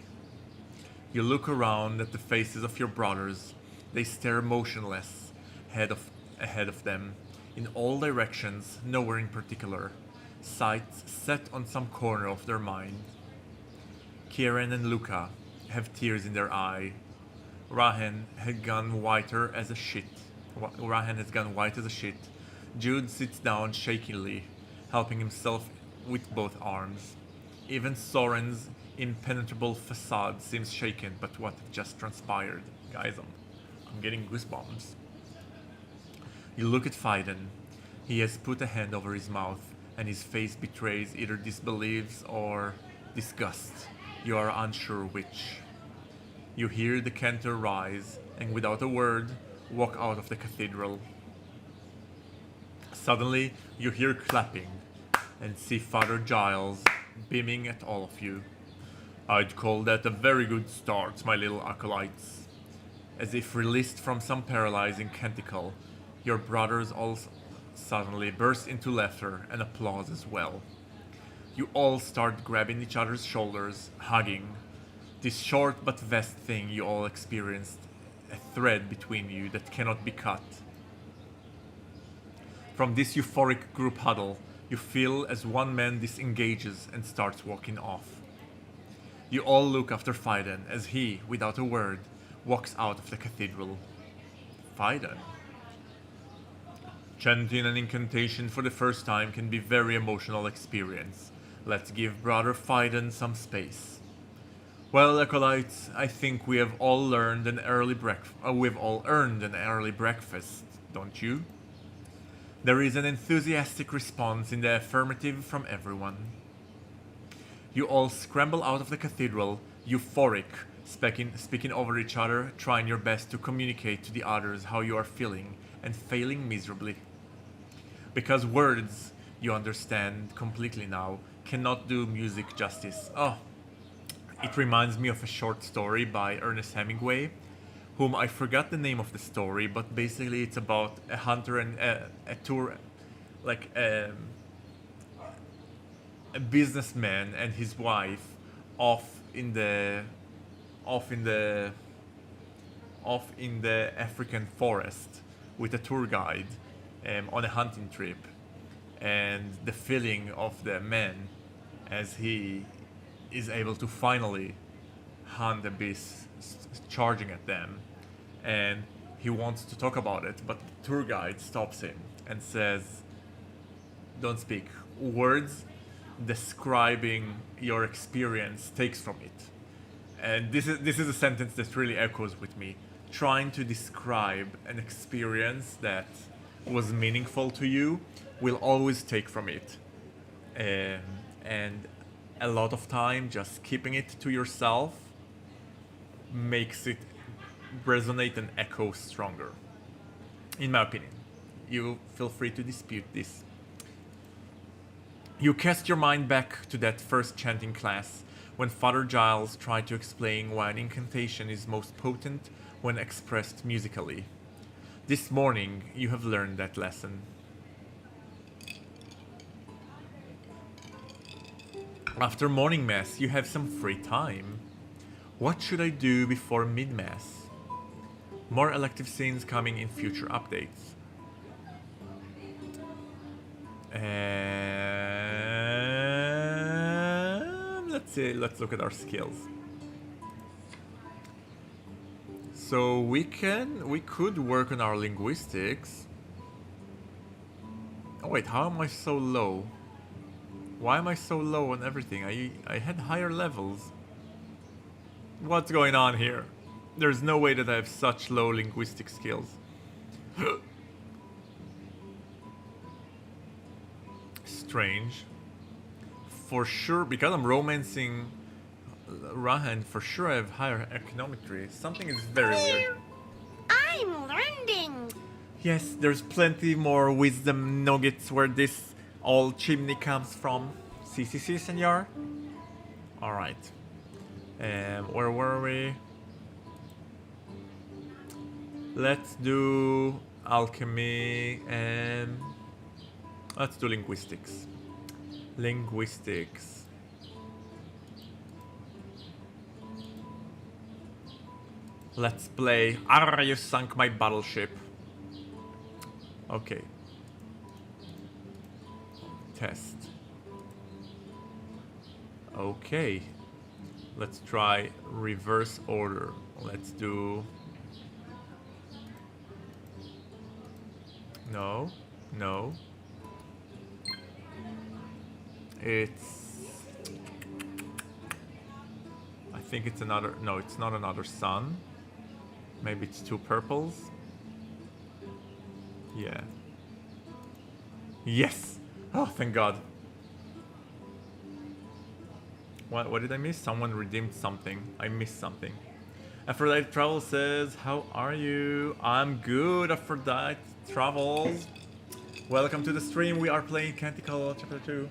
You look around at the faces of your brothers. They stare motionless, ahead of them, in all directions, nowhere in particular, sights set on some corner of their mind. Ciaren and Luca have tears in their eye. Rahen has gone whiter as a shit. Jude sits down shakily, helping himself with both arms. Even Soren's impenetrable facade seems shaken by what just transpired. Guys, I'm getting goosebumps. You look at Fiden. He has put a hand over his mouth, and his face betrays either disbelief or disgust. You are unsure which. You hear the Cantor rise, and without a word, walk out of the cathedral. Suddenly, you hear clapping, and see Father Giles beaming at all of you. I'd call that a very good start, my little acolytes. As if released from some paralyzing canticle, your brothers all suddenly burst into laughter and applause as well. You all start grabbing each other's shoulders, hugging. This short but vast thing you all experienced, a thread between you that cannot be cut. From this euphoric group huddle, you feel as one man disengages and starts walking off. You all look after Fiden as he, without a word, walks out of the cathedral. Fiden. Chanting an incantation for the first time can be a very emotional experience. Let's give Brother Fiden some space. Well, acolytes, I think we have all earned an early breakfast, don't you? There is an enthusiastic response in the affirmative from everyone. You all scramble out of the cathedral, euphoric, speaking over each other, trying your best to communicate to the others how you are feeling, and failing miserably. Because words, you understand completely now, cannot do music justice. Oh, it reminds me of a short story by Ernest Hemingway, whom I forgot the name of the story, but basically it's about a hunter and a tour, like a businessman and his wife off in the African forest with a tour guide on a hunting trip, and the feeling of the man as he is able to finally hunt a beast charging at them, and he wants to talk about it, but the tour guide stops him and says, "Don't speak. Words describing your experience takes from it." And this is a sentence that really echoes with me. Trying to describe an experience that was meaningful to you will always take from it. And a lot of time just keeping it to yourself makes it resonate and echo stronger. In my opinion. You feel free to dispute this. You cast your mind back to that first chanting class when Father Giles tried to explain why an incantation is most potent when expressed musically. This morning, you have learned that lesson. After morning mass, you have some free time. What should I do before mid-mass? More elective scenes coming in future updates. Let's see, let's look at our skills. So we could work on our linguistics. Oh wait, how am I so low? Why am I so low on everything? I had higher levels. What's going on here? There's no way that I have such low linguistic skills. Strange. For sure, because I'm romancing Rahen, for sure I have higher econometry. Something is very weird. I'm learning. Yes, there's plenty more wisdom nuggets where this old chimney comes from. Si, senor? Alright. Where were we? Let's do alchemy and let's do linguistics. Linguistics. Let's play Arr, you sunk my battleship. Okay. Test. Okay. Let's try reverse order. Let's do... No. No. It's... I think it's another... No, it's not another sun. Maybe it's two purples. Yeah. Yes! Oh, thank God. What did I miss? Someone redeemed something. I missed something. Aphrodite Travel says, how are you? I'm good, Aphrodite Travels. Welcome to the stream. We are playing Canticle Chapter 2.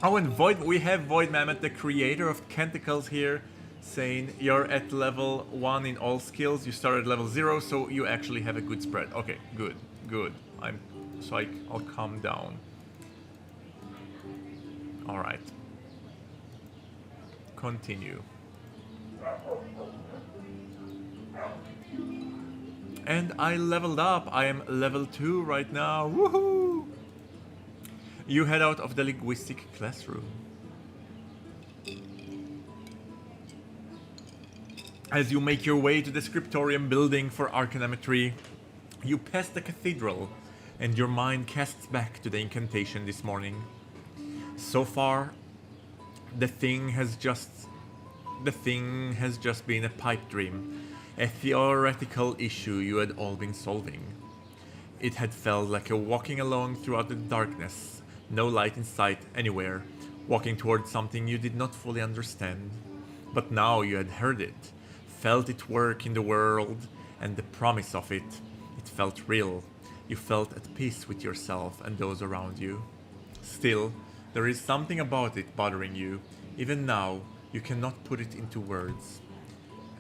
Oh, and we have Void Mammoth, the creator of Canticles here, saying you're at level 1 in all skills. You started level 0, so you actually have a good spread. Okay, good, good. I'll calm down. All right. Continue. And I leveled up. I am level 2 right now. Woohoo! You head out of the linguistic classroom. As you make your way to the scriptorium building for arcanemetry, you pass the cathedral, and your mind casts back to the incantation this morning. So far, the thing has just been a pipe dream, a theoretical issue you had all been solving. It had felt like a walking along throughout the darkness, no light in sight anywhere, walking towards something you did not fully understand. But now you had heard it, felt it work in the world, and the promise of it. It felt real. You felt at peace with yourself and those around you. Still, there is something about it bothering you. Even now, you cannot put it into words.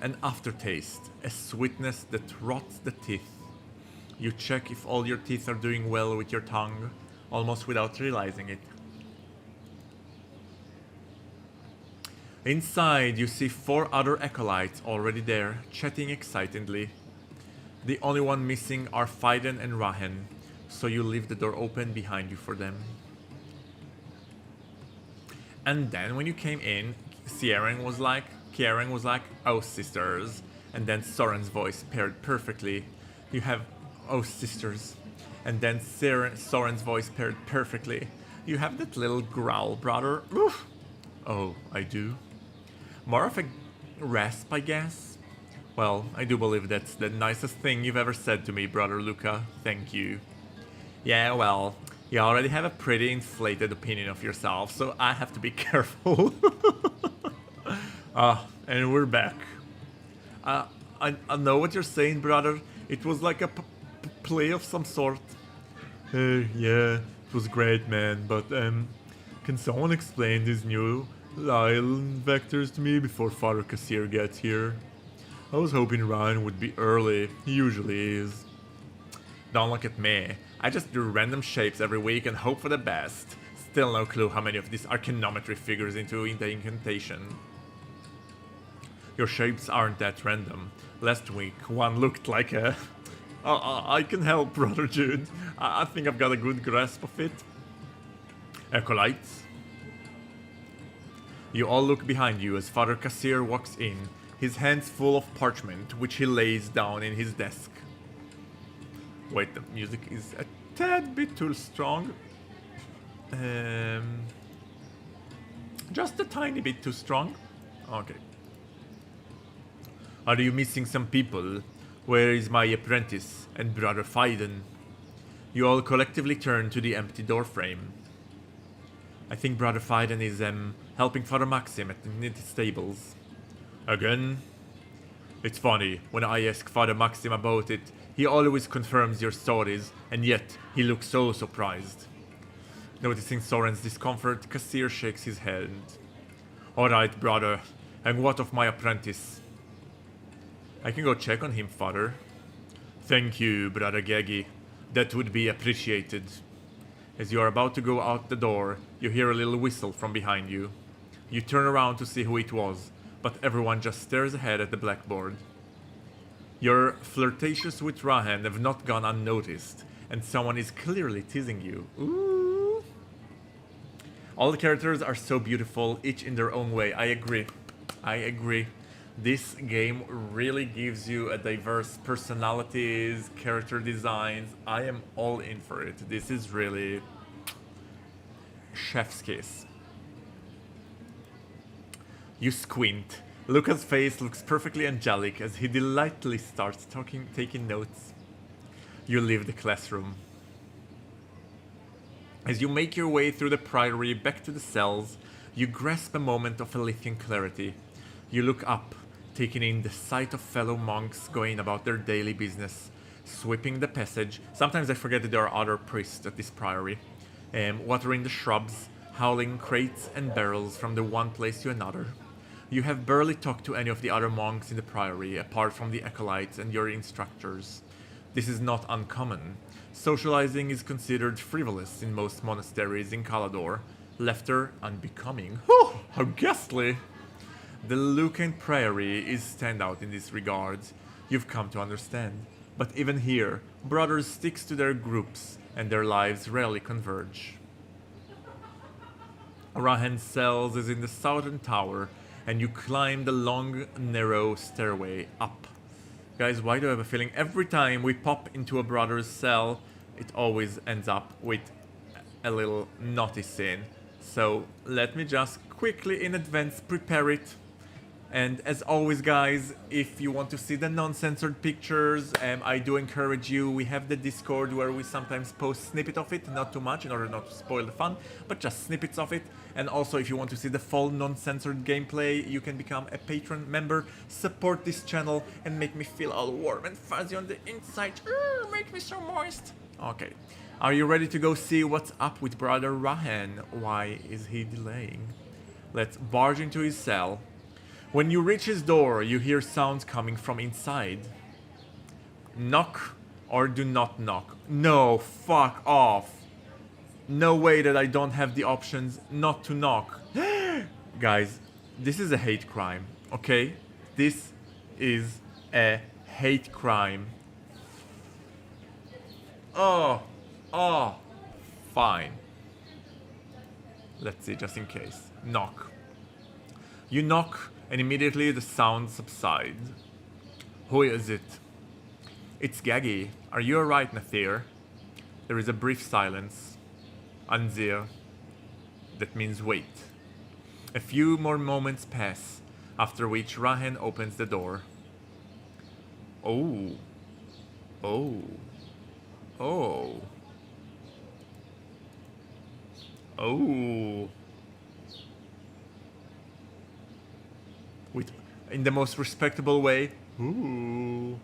An aftertaste, a sweetness that rots the teeth. You check if all your teeth are doing well with your tongue, almost without realizing it. Inside, you see 4 other acolytes already there, chatting excitedly. The only one missing are Fiden and Rahen, so you leave the door open behind you for them. And then when you came in, Ciaren was like, "Oh sisters," and then Soren's voice paired perfectly. You have, "Oh sisters," and then Soren's voice paired perfectly. You have that little growl, brother. Oof. Oh, I do. More of a rasp, I guess. Well, I do believe that's the nicest thing you've ever said to me, Brother Luca. Thank you. Yeah, well, you already have a pretty inflated opinion of yourself, so I have to be careful. And we're back. I know what you're saying, brother. It was like a play of some sort. Yeah, it was great, man, but can someone explain these new Lyle vectors to me before Father Cassier gets here? I was hoping Ryan would be early. He usually is. Don't look at me. I just do random shapes every week and hope for the best. Still no clue how many of these arcanometry figures into the incantation. Your shapes aren't that random. Last week, one looked like a... I can help, Brother Jude. I think I've got a good grasp of it. Acolytes. You all look behind you as Father Cassier walks in, his hands full of parchment, which he lays down in his desk. Wait, the music is a tad bit too strong. Just a tiny bit too strong. Okay. Are you missing some people? Where is my apprentice and Brother Fiden? You all collectively turn to the empty doorframe. I think Brother Fiden is helping Father Maxim at the stables. Again? It's funny, when I ask Father Maxim about it, he always confirms your stories, and yet he looks so surprised. Noticing Soren's discomfort, Cassier shakes his head. Alright, brother, and what of my apprentice? I can go check on him, Father. Thank you, Brother Gaggy. That would be appreciated. As you are about to go out the door, you hear a little whistle from behind you. You turn around to see who it was, but everyone just stares ahead at the blackboard. Your flirtations with Rahen have not gone unnoticed, and someone is clearly teasing you. Ooh. All the characters are so beautiful, each in their own way. I agree. This game really gives you a diverse personalities, character designs. I am all in for it. This is really chef's kiss. You squint. Luca's face looks perfectly angelic as he delightfully starts taking notes. You leave the classroom. As you make your way through the priory back to the cells, you grasp a moment of Elysian clarity. You look up, taking in the sight of fellow monks going about their daily business, sweeping the passage. Sometimes I forget that there are other priests at this priory. Watering the shrubs, hauling crates and barrels from the one place to another. You have barely talked to any of the other monks in the priory, apart from the acolytes and your instructors. This is not uncommon. Socializing is considered frivolous in most monasteries in Calador. Laughter unbecoming. Oh, how ghastly! The Lucent Priory is standout in this regard. You've come to understand. But even here, brothers stick to their groups, and their lives rarely converge. Rahen's cells is in the southern tower, and you climb the long, narrow stairway up. Guys, why do I have a feeling every time we pop into a brother's cell, it always ends up with a little naughty scene. So let me just quickly in advance prepare it. And as always, guys, if you want to see the non-censored pictures, I do encourage you. We have the Discord where we sometimes post snippet of it, not too much in order not to spoil the fun, but just snippets of it. And also, if you want to see the full non-censored gameplay, you can become a patron member, support this channel, and make me feel all warm and fuzzy on the inside. Make me so moist. Okay, are you ready to go see what's up with Brother Rahen? Why is he delaying? Let's barge into his cell. When you reach his door, you hear sounds coming from inside. Knock or do not knock. No, fuck off. No way that I don't have the options not to knock. Guys, this is a hate crime, okay? This is a hate crime. Oh, fine. Let's see, just in case. Knock. You knock, and immediately the sound subsides. Who is it? It's Gaggy. Are you alright, Nathir? There is a brief silence. Anzir. That means wait. A few more moments pass, after which Rahen opens the door. Oh. Oh. Oh. Oh. With, in the most respectable way. Ooh.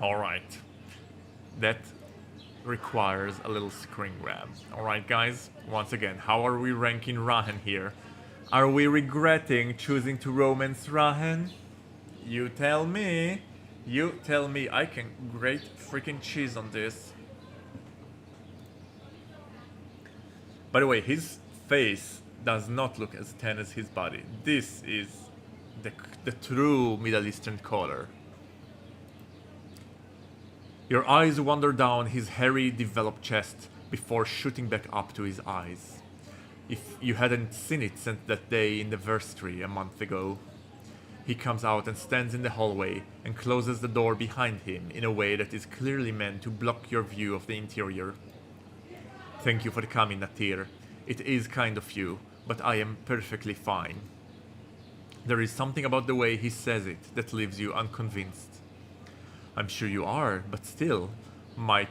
Alright. That requires a little screen grab. Alright, guys. Once again, how are we ranking Rahen here? Are we regretting choosing to romance Rahen? You tell me. You tell me. I can grate freaking cheese on this. By the way, his face does not look as tan as his body. This is the true Middle Eastern color. Your eyes wander down his hairy, developed chest before shooting back up to his eyes. If you hadn't seen it since that day in the vestry a month ago. He comes out and stands in the hallway and closes the door behind him in a way that is clearly meant to block your view of the interior. Thank you for coming, Nathir. It is kind of you, but I am perfectly fine. There is something about the way he says it that leaves you unconvinced. I'm sure you are, but still, might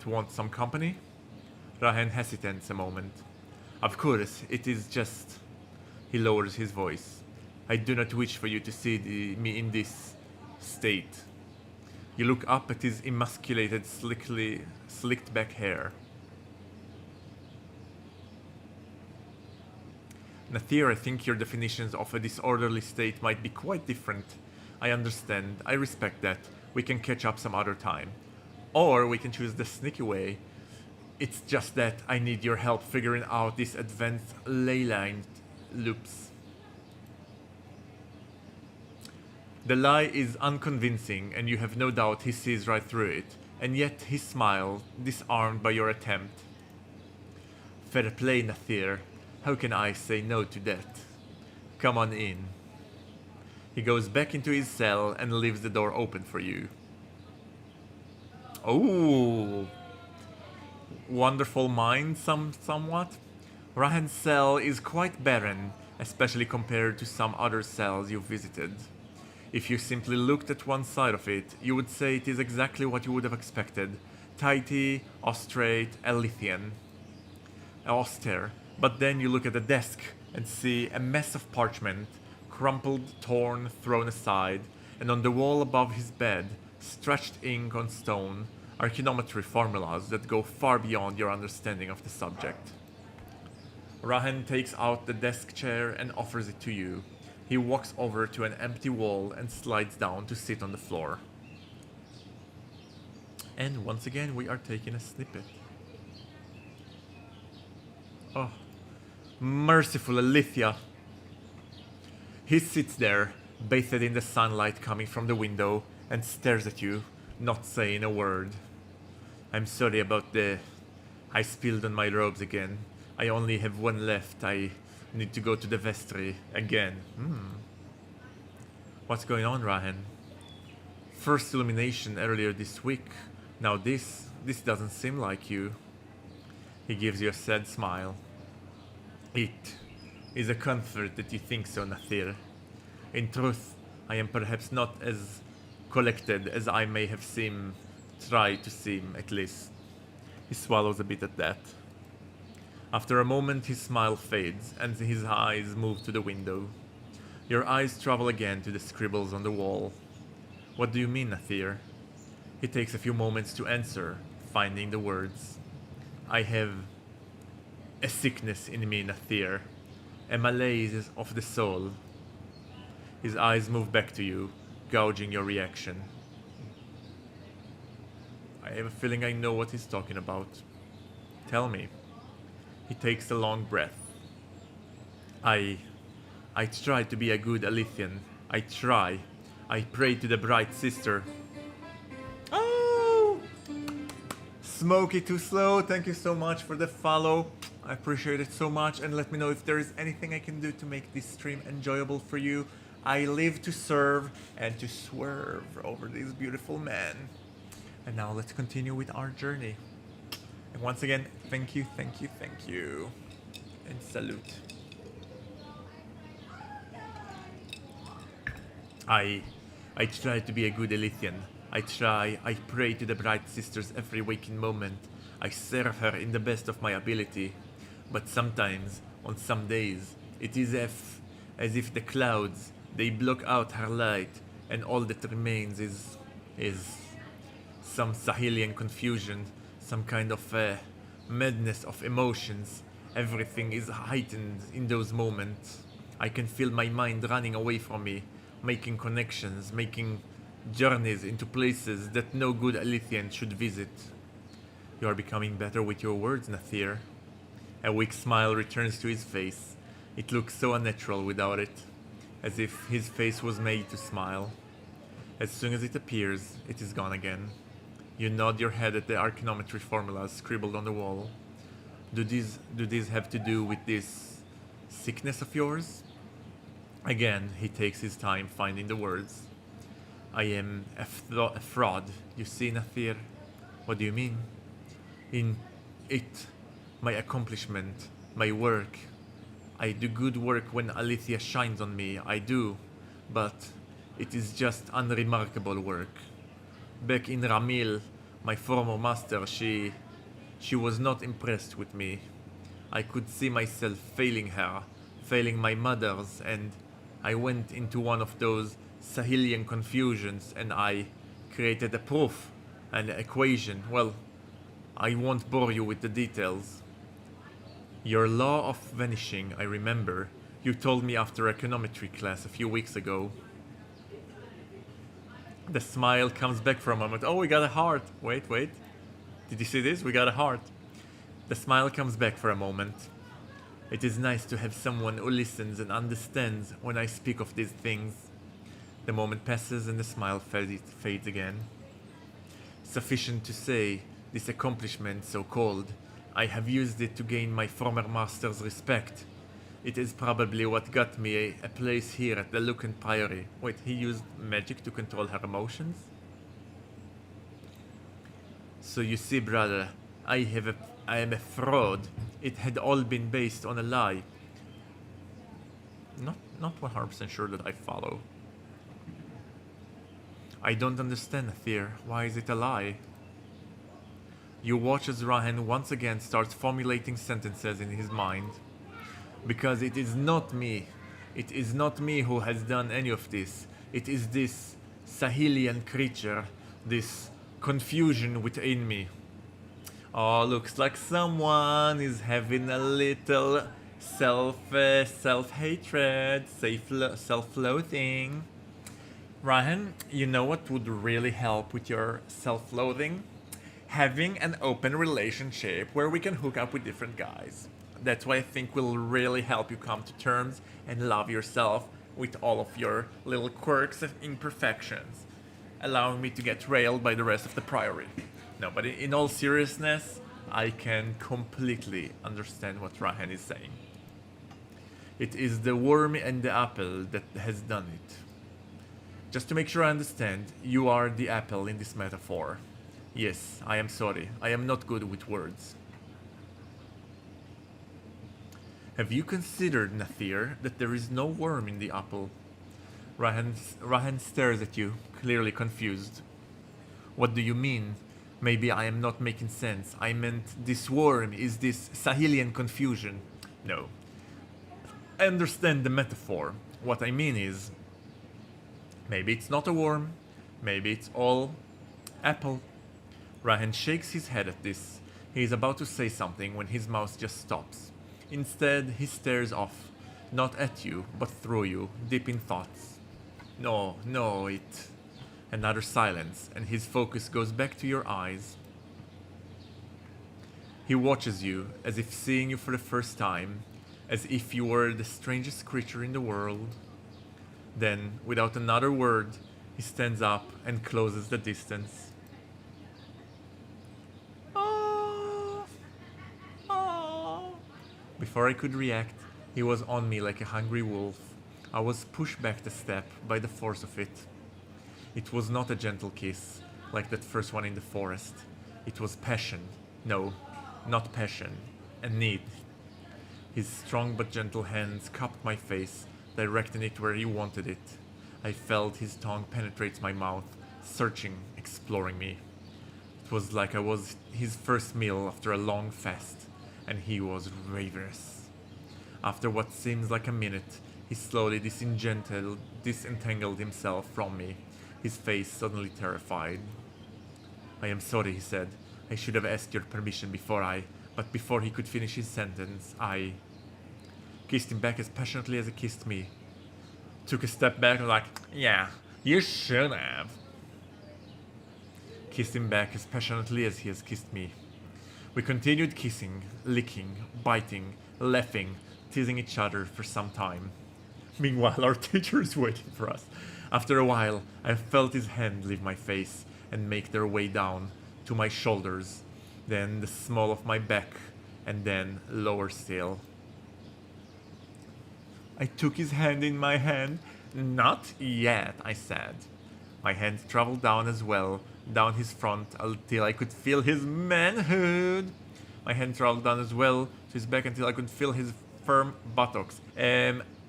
want some company? Rahen hesitates a moment. Of course, it is just... He lowers his voice. I do not wish for you to see me in this state. You look up at his emasculated, slicked back hair. Nathir, I think your definitions of a disorderly state might be quite different. I understand. I respect that. We can catch up some other time. Or we can choose the sneaky way. It's just that I need your help figuring out these advanced ley-lined loops. The lie is unconvincing, and you have no doubt he sees right through it, and yet he smiles, disarmed by your attempt. Fair play, Nathir. How can I say no to that? Come on in. He goes back into his cell and leaves the door open for you. Oh, wonderful mind, somewhat. Rahen's cell is quite barren, especially compared to some other cells you've visited. If you simply looked at one side of it, you would say it is exactly what you would have expected. Tidy, austerate, Elythian. Austere. But then you look at the desk and see a mess of parchment, crumpled, torn, thrown aside, and on the wall above his bed, stretched ink on stone, are chronometry formulas that go far beyond your understanding of the subject. Rahen takes out the desk chair and offers it to you. He walks over to an empty wall and slides down to sit on the floor. And once again, we are taking a snippet. Oh, merciful Alithia. He sits there, bathed in the sunlight coming from the window, and stares at you, not saying a word. I'm sorry about I spilled on my robes again. I only have one left. I Need to go to the vestry again. What's going on, Rahen? First illumination earlier this week. Now this doesn't seem like you. He gives you a sad smile. It is a comfort that you think so, Nathir. In truth, I am perhaps not as collected as I may have tried to seem, at least. He swallows a bit at that. After a moment, his smile fades, and his eyes move to the window. Your eyes travel again to the scribbles on the wall. What do you mean, Nathir? He takes a few moments to answer, finding the words. I have a sickness in me, Nathir. A malaise of the soul. His eyes move back to you, gouging your reaction. I have a feeling I know what he's talking about. Tell me. He takes a long breath. I try to be a good Alithian. I try. I pray to the bright sister. Oh! Smokey Too Slow, thank you so much for the follow. I appreciate it so much, and let me know if there is anything I can do to make this stream enjoyable for you. I live to serve and to swerve over these beautiful men. And now let's continue with our journey. And once again, thank you, thank you, thank you. And salute. I try to be a good Elythian. I pray to the bright sisters every waking moment. I serve her in the best of my ability. But sometimes, on some days, it is as if the clouds, they block out her light, and all that remains is some Sahelian confusion, some kind of madness of emotions. Everything is heightened in those moments. I can feel my mind running away from me, making connections, making journeys into places that no good Elythian should visit. You are becoming better with your words, Nathir. A weak smile returns to his face. It looks so unnatural without it, as if his face was made to smile. As soon as it appears, it is gone again. You nod your head at the arcanometry formulas scribbled on the wall. Do these have to do with this sickness of yours? Again, he takes his time finding the words. I am a fraud, you see, Nathir. What do you mean? In it, my accomplishment, my work. I do good work when Alithia shines on me, I do, but it is just unremarkable work. Back in Ramil, my former master, she was not impressed with me. I could see myself failing her, failing my mothers, and I went into one of those Sahelian confusions and I created a proof, an equation. Well, I won't bore you with the details. Your law of vanishing, I remember. You told me after econometry class a few weeks ago. The smile comes back for a moment. Oh, we got a heart. Wait. Did you see this? We got a heart. The smile comes back for a moment. It is nice to have someone who listens and understands when I speak of these things. The moment passes and the smile fades again. Sufficient to say, this accomplishment, so-called, I have used it to gain my former master's respect. It is probably what got me a place here at the Lucent Priory. Wait, he used magic to control her emotions? So you see, brother, I am a fraud. It had all been based on a lie. Not 100% sure that I follow. I don't understand, Athir. Why is it a lie? You watch as Rahen once again starts formulating sentences in his mind. Because it is not me. It is not me who has done any of this. It is this Sahelian creature, this confusion within me. Oh, looks like someone is having a little self-hatred, self-loathing. Rahen, you know what would really help with your self-loathing? Having an open relationship where we can hook up with different guys. That's what I think will really help you come to terms and love yourself with all of your little quirks and imperfections, allowing me to get railed by the rest of the Priory. No, but in all seriousness, I can completely understand what Rahen is saying. It is the worm and the apple that has done it. Just to make sure I understand, you are the apple in this metaphor. Yes, I am sorry. I am not good with words. Have you considered, Nathir, that there is no worm in the apple? Rahen stares at you, clearly confused. What do you mean? Maybe I am not making sense. I meant this worm is this Sahelian confusion. No. I understand the metaphor. What I mean is, maybe it's not a worm. Maybe it's all apple. Rahen shakes his head at this. He is about to say something when his mouth just stops. Instead, he stares off, not at you, but through you, deep in thoughts. No, it... Another silence, and his focus goes back to your eyes. He watches you, as if seeing you for the first time, as if you were the strangest creature in the world. Then, without another word, he stands up and closes the distance. Before I could react, he was on me like a hungry wolf. I was pushed back the step by the force of it. It was not a gentle kiss, like that first one in the forest. It was passion. No, not passion. A need. His strong but gentle hands cupped my face, directing it where he wanted it. I felt his tongue penetrate my mouth, searching, exploring me. It was like I was his first meal after a long fast, and he was ravenous. After what seems like a minute, he slowly disentangled himself from me, his face suddenly terrified. I am sorry, he said. I should have asked your permission but before he could finish his sentence, I kissed him back as passionately as he kissed me. Took a step back like, yeah, you should have. Kissed him back as passionately as he has kissed me. We continued kissing, licking, biting, laughing, teasing each other for some time. Meanwhile, our teacher is waiting for us. After a while, I felt his hand leave my face and make their way down to my shoulders, then the small of my back, and then lower still. I took his hand in my hand. Not yet, I said. My hand traveled down as well, down his front until I could feel his manhood. My hand traveled down as well to his back until I could feel his firm buttocks.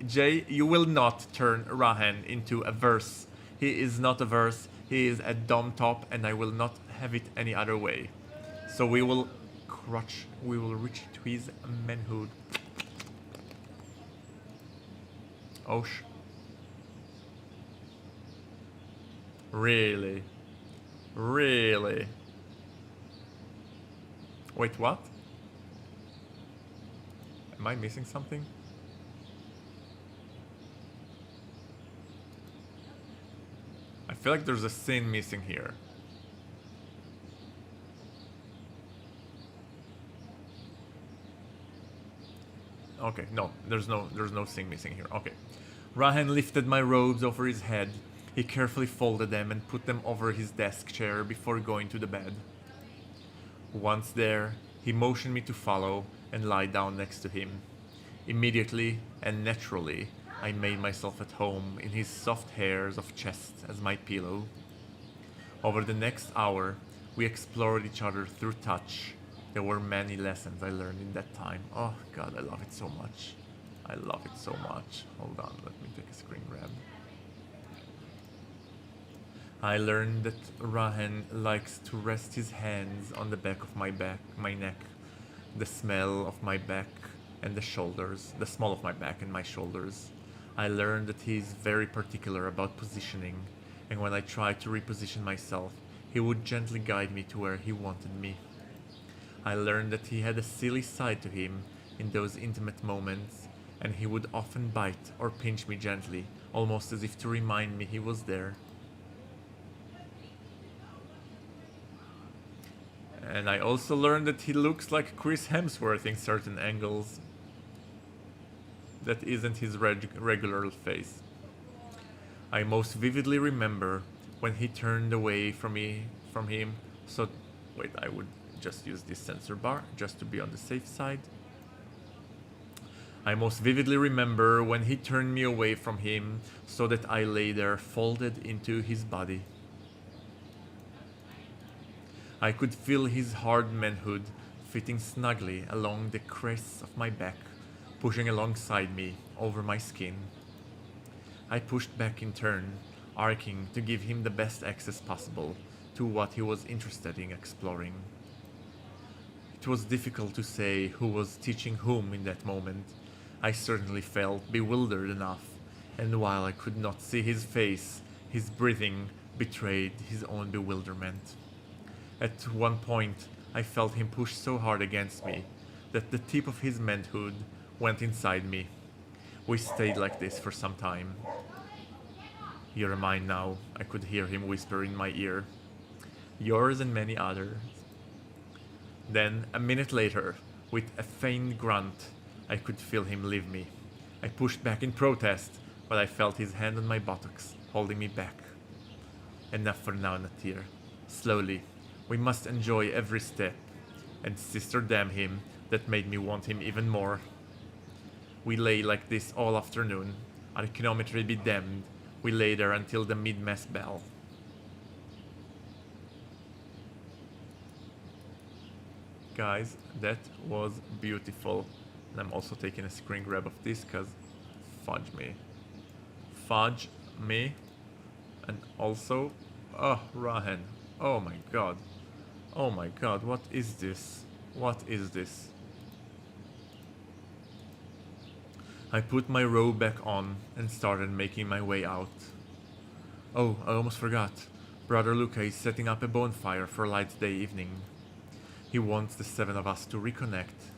Jay, you will not turn Rahen into a verse. He is not a verse, he is a dom top, and I will not have it any other way. So we will reach to his manhood. Osh. Really? Really? Wait, what? Am I missing something? I feel like there's a scene missing here. Okay, no, there's no scene missing here. Okay. Rahen lifted my robes over his head. He carefully folded them and put them over his desk chair before going to the bed. Once there, he motioned me to follow and lie down next to him. Immediately and naturally, I made myself at home in his soft hairs of chest as my pillow. Over the next hour, we explored each other through touch. There were many lessons I learned in that time. Oh god, I love it so much. I love it so much. Hold on, let me take a screen grab. I learned that Rahen likes to rest his hands on the back of my neck, the smell of my back and the shoulders, the small of my back and my shoulders. I learned that he is very particular about positioning, and when I tried to reposition myself, he would gently guide me to where he wanted me. I learned that he had a silly side to him in those intimate moments, and he would often bite or pinch me gently, almost as if to remind me he was there. And I also learned that he looks like Chris Hemsworth in certain angles. That isn't his regular face. I most vividly remember when he turned away from him. So, wait, I would just use this sensor bar just to be on the safe side. I most vividly remember when he turned me away from him so that I lay there folded into his body. I could feel his hard manhood fitting snugly along the crease of my back, pushing alongside me over my skin. I pushed back in turn, arcing to give him the best access possible to what he was interested in exploring. It was difficult to say who was teaching whom in that moment. I certainly felt bewildered enough, and while I could not see his face, his breathing betrayed his own bewilderment. At one point, I felt him push so hard against me that the tip of his manhood went inside me. We stayed like this for some time. "You're mine now," I could hear him whisper in my ear. "Yours and many others." Then, a minute later, with a faint grunt, I could feel him leave me. I pushed back in protest, but I felt his hand on my buttocks, holding me back. "Enough for now, Natir. Slowly. We must enjoy every step." And sister damn him, that made me want him even more. We lay like this all afternoon. Our econometry be damned. We lay there until the mid-mass bell. Guys, that was beautiful. And I'm also taking a screen grab of this because fudge me. Fudge me. And also, oh, Rahen. Oh my god. Oh my god, what is this? What is this? I put my robe back on and started making my way out. Oh, I almost forgot. Brother Luca is setting up a bonfire for Light Day evening. He wants the 7 of us to reconnect.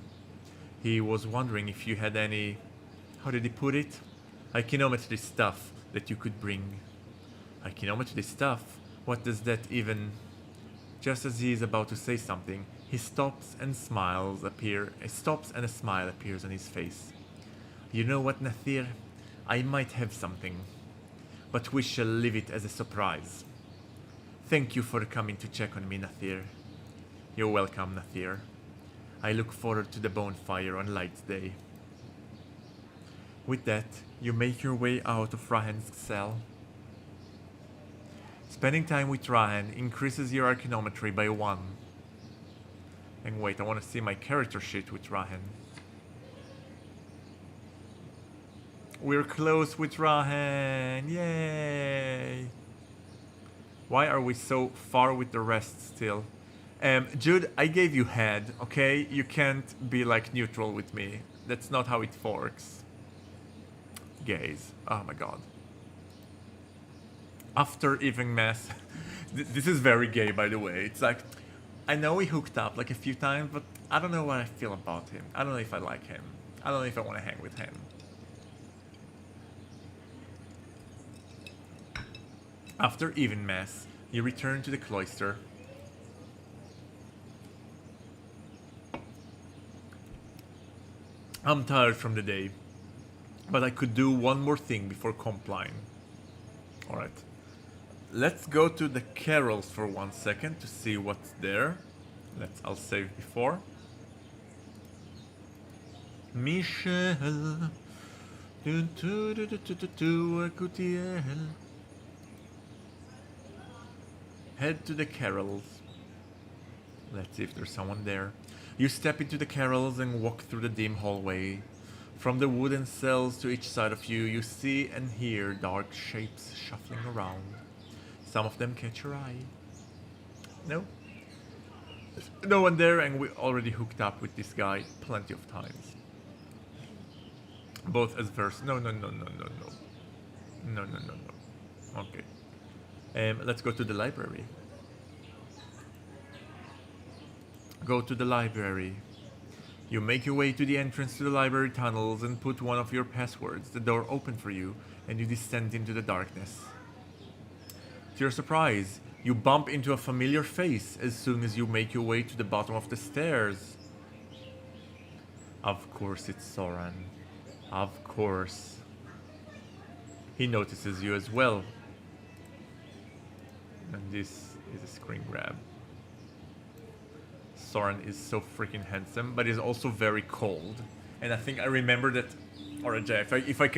He was wondering if you had any... How did he put it? Iconometry stuff that you could bring. Iconometry stuff? What does that even... Just as he is about to say something, he stops and a smile appears on his face. "You know what, Nathir? I might have something, but we shall leave it as a surprise. Thank you for coming to check on me, Nathir." "You're welcome, Nathir. I look forward to the bonfire on Light Day." With that, you make your way out of Rahen's cell. Spending time with Rahen increases your arcanometry by 1. And wait, I want to see my character sheet with Rahen. We're close with Rahen! Yay! Why are we so far with the rest still? Jude, I gave you head, okay? You can't be like neutral with me. That's not how it works. Gays. Oh my god. After evening mass, this is very gay, by the way. It's like, I know we hooked up like a few times, but I don't know what I feel about him. I don't know if I like him. I don't know if I want to hang with him. After even mass, you return to the cloister. I'm tired from the day, but I could do one more thing before complying. Alright. Let's go to the carols for 1 second to see what's there. I'll save before. Michel. Head to the carols. Let's see if there's someone there. You step into the carols and walk through the dim hallway. From the wooden cells to each side of you, you see and hear dark shapes shuffling around. Some of them catch your eye. No? There's no one there, and we already hooked up with this guy plenty of times. Both as verse. No. No. Okay. Let's go to the library. Go to the library. You make your way to the entrance to the library tunnels and put one of your passwords. The door opens for you, and you descend into the darkness. To your surprise, you bump into a familiar face as soon as you make your way to the bottom of the stairs. Of course it's Soren. Of course. He notices you as well. And this is a screen grab. Soren is so freaking handsome, but is also very cold. And I think I remember that, or Jay, if I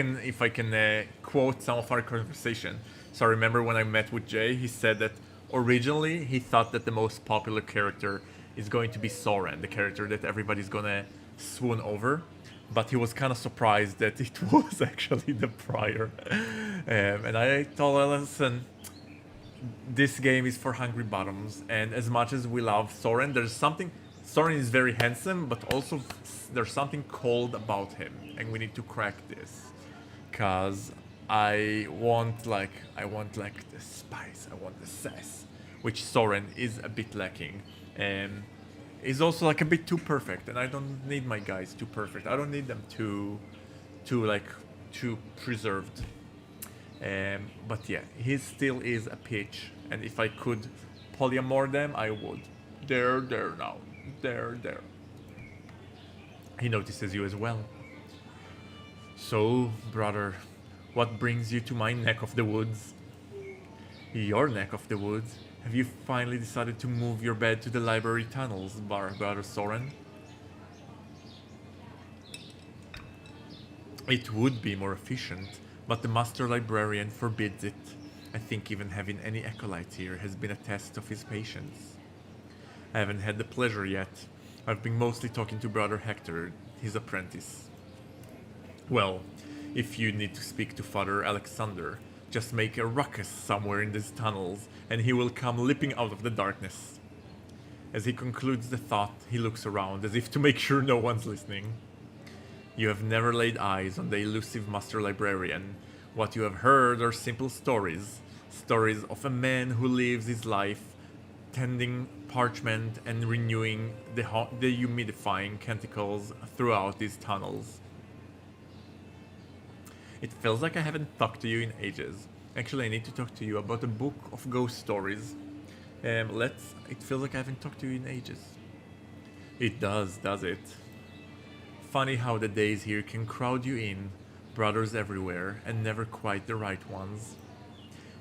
can quote some of our conversation. So I remember when I met with Jay, he said that originally he thought that the most popular character is going to be Soren, the character that everybody's gonna swoon over. But he was kind of surprised that it was actually the Prior. And I told him, listen, this game is for hungry bottoms, and as much as we love Soren, Soren is very handsome, but also there's something cold about him, and we need to crack this. Cause I want like the spice, I want the sass, which Soren is a bit lacking. Is also like a bit too perfect, and I don't need my guys too perfect. I don't need them too preserved. But yeah, he still is a peach, and if I could polyamor them, I would. There now. There. He notices you as well. So, brother, what brings you to my neck of the woods? Your neck of the woods? Have you finally decided to move your bed to the library tunnels, Brother Soren? It would be more efficient, but the Master Librarian forbids it. I think even having any acolytes here has been a test of his patience. I haven't had the pleasure yet. I've been mostly talking to Brother Hector, his apprentice. Well, if you need to speak to Father Alexander, just make a ruckus somewhere in these tunnels, and he will come leaping out of the darkness. As he concludes the thought, he looks around as if to make sure no one's listening. You have never laid eyes on the elusive Master Librarian. What you have heard are simple stories. Stories of a man who lives his life tending parchment and renewing the humidifying canticles throughout these tunnels. It feels like I haven't talked to you in ages. Actually, I need to talk to you about a book of ghost stories. It feels like I haven't talked to you in ages. It does it? Funny how the days here can crowd you in, brothers everywhere, and never quite the right ones.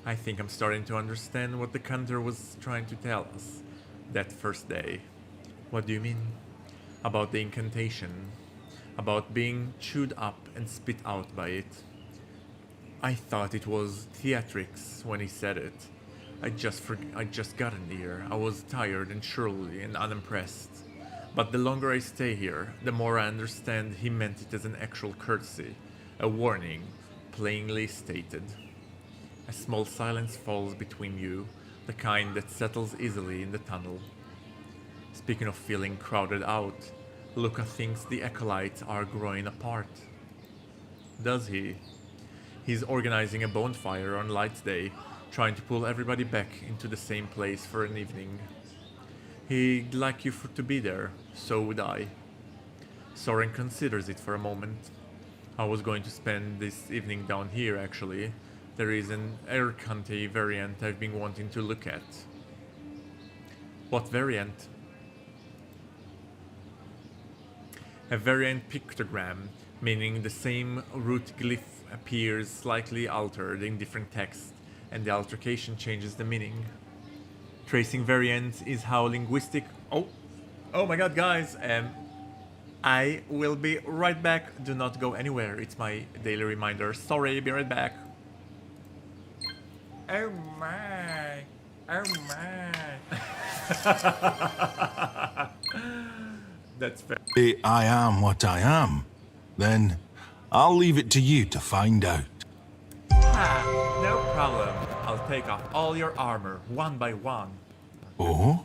I think I'm starting to understand what the Cantor was trying to tell us that first day. What do you mean? About the incantation. About being chewed up and spit out by it. I thought it was theatrics when he said it. I just got in here. I was tired and surly and unimpressed. But the longer I stay here, the more I understand he meant it as an actual courtesy, a warning, plainly stated. A small silence falls between you, the kind that settles easily in the tunnel. Speaking of feeling crowded out, Luca thinks the acolytes are growing apart. Does he? He's organizing a bonfire on Light's Day, trying to pull everybody back into the same place for an evening. He'd like you to be there, so would I. Soren considers it for a moment. I was going to spend this evening down here, actually. There is an Erkante variant I've been wanting to look at. What variant? A variant pictogram, meaning the same root glyph appears slightly altered in different texts, and the altercation changes the meaning. Tracing variants is how linguistic... Oh my god, guys! I will be right back. Do not go anywhere. It's my daily reminder. Sorry, be right back. Oh my! Oh my! That's fair. Say I am what I am, then I'll leave it to you to find out. No problem. I'll take off all your armor, one by one. Oh?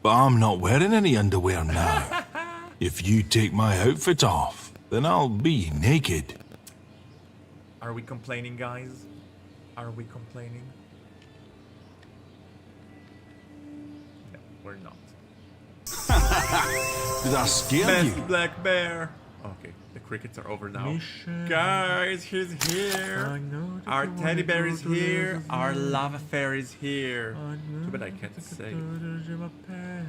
But I'm not wearing any underwear now. If you take my outfit off, then I'll be naked. Are we complaining, guys? Are we complaining? No, we're not. Did I scare Best you? black bear. Okay, the crickets are over now. Guys, he's here. Our teddy bear is here. Our love affair is here. Too bad I can't say.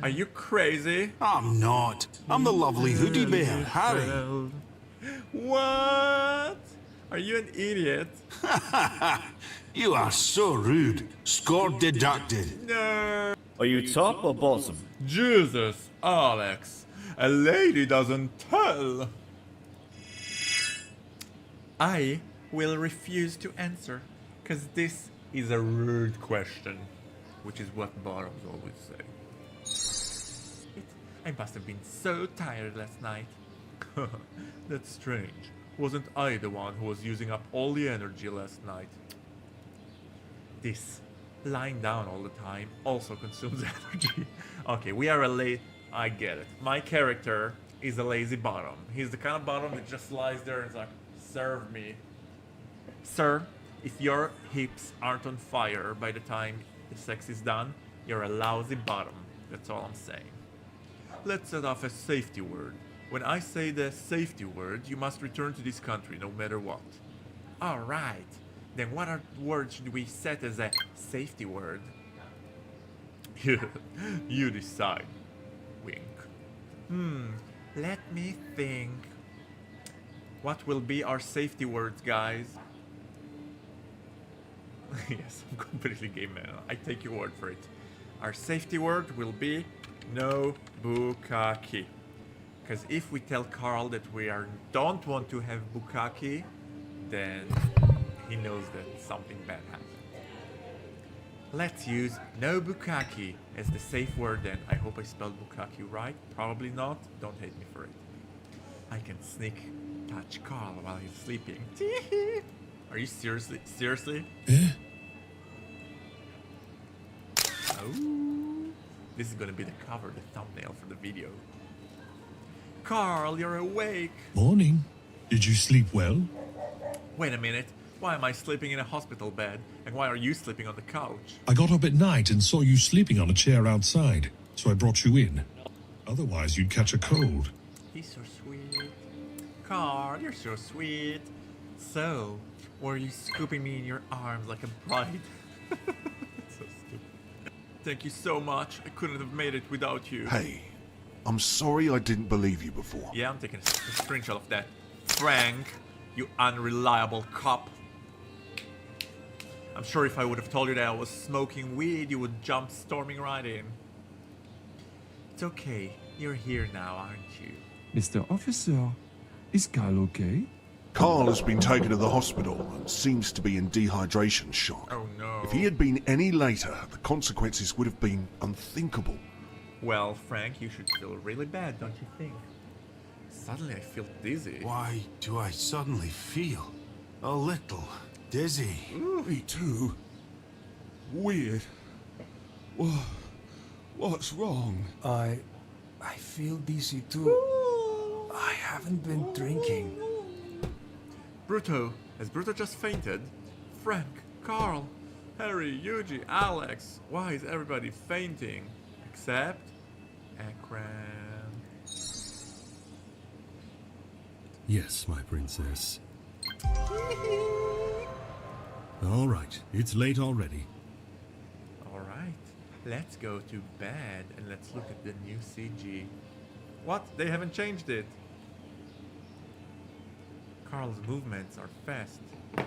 Are you crazy? I'm not. I'm the lovely hoodie bear, Harry. What? Are you an idiot? You are so rude. Score deducted. No. Are you top or bottom? Jesus, Alex. A lady doesn't tell. I will refuse to answer, because this is a rude question, which is what bottoms always say. I must have been so tired last night. That's strange. Wasn't I the one who was using up all the energy last night? This lying down all the time also consumes energy. Okay, we are I get it. My character is a lazy bottom. He's the kind of bottom that just lies there and is like, serve me. Sir, if your hips aren't on fire by the time the sex is done, you're a lousy bottom. That's all I'm saying. Let's set off a safety word. When I say the safety word, you must return to this country no matter what. Alright. Then what word should we set as a safety word? You decide. Wink. Let me think. What will be our safety words, guys? Yes, I'm completely game man. I take your word for it. Our safety word will be no bukkake. Because if we tell Carl that we don't want to have bukkake, then he knows that something bad happened. Let's use no bukkake as the safe word then. I hope I spelled bukkake right. Probably not. Don't hate me for it. I can sneak touch Carl while he's sleeping. Are you seriously? Oh, this is gonna be the cover, the thumbnail for the video. Carl, you're awake. Morning. Did you sleep well? Wait a minute. Why am I sleeping in a hospital bed? And why are you sleeping on the couch? I got up at night and saw you sleeping on a chair outside, so I brought you in. Otherwise, you'd catch a cold. He's so sweet. Carl, you're so sweet. So, were you scooping me in your arms like a bride? So stupid. Thank you so much. I couldn't have made it without you. Hey, I'm sorry I didn't believe you before. Yeah, I'm taking a screenshot of that. Frank, you unreliable cop. I'm sure if I would have told you that I was smoking weed, you would jump storming right in. It's okay. You're here now, aren't you? Mr. Officer, is Carl okay? Carl has been taken to the hospital and seems to be in dehydration shock. Oh no. If he had been any later, the consequences would have been unthinkable. Well, Frank, you should feel really bad, don't you think? Suddenly I feel dizzy. Why do I suddenly feel a little dizzy? Me too. Weird. What's wrong? I feel dizzy too. I haven't been drinking. Bruto, has Bruto just fainted? Frank, Carl, Harry, Yuji, Alex, why is everybody fainting? Except Akram. Yes, my princess. All right, it's late already. All right, let's go to bed and let's look at the new CG. What? They haven't changed it. Carl's movements are fast.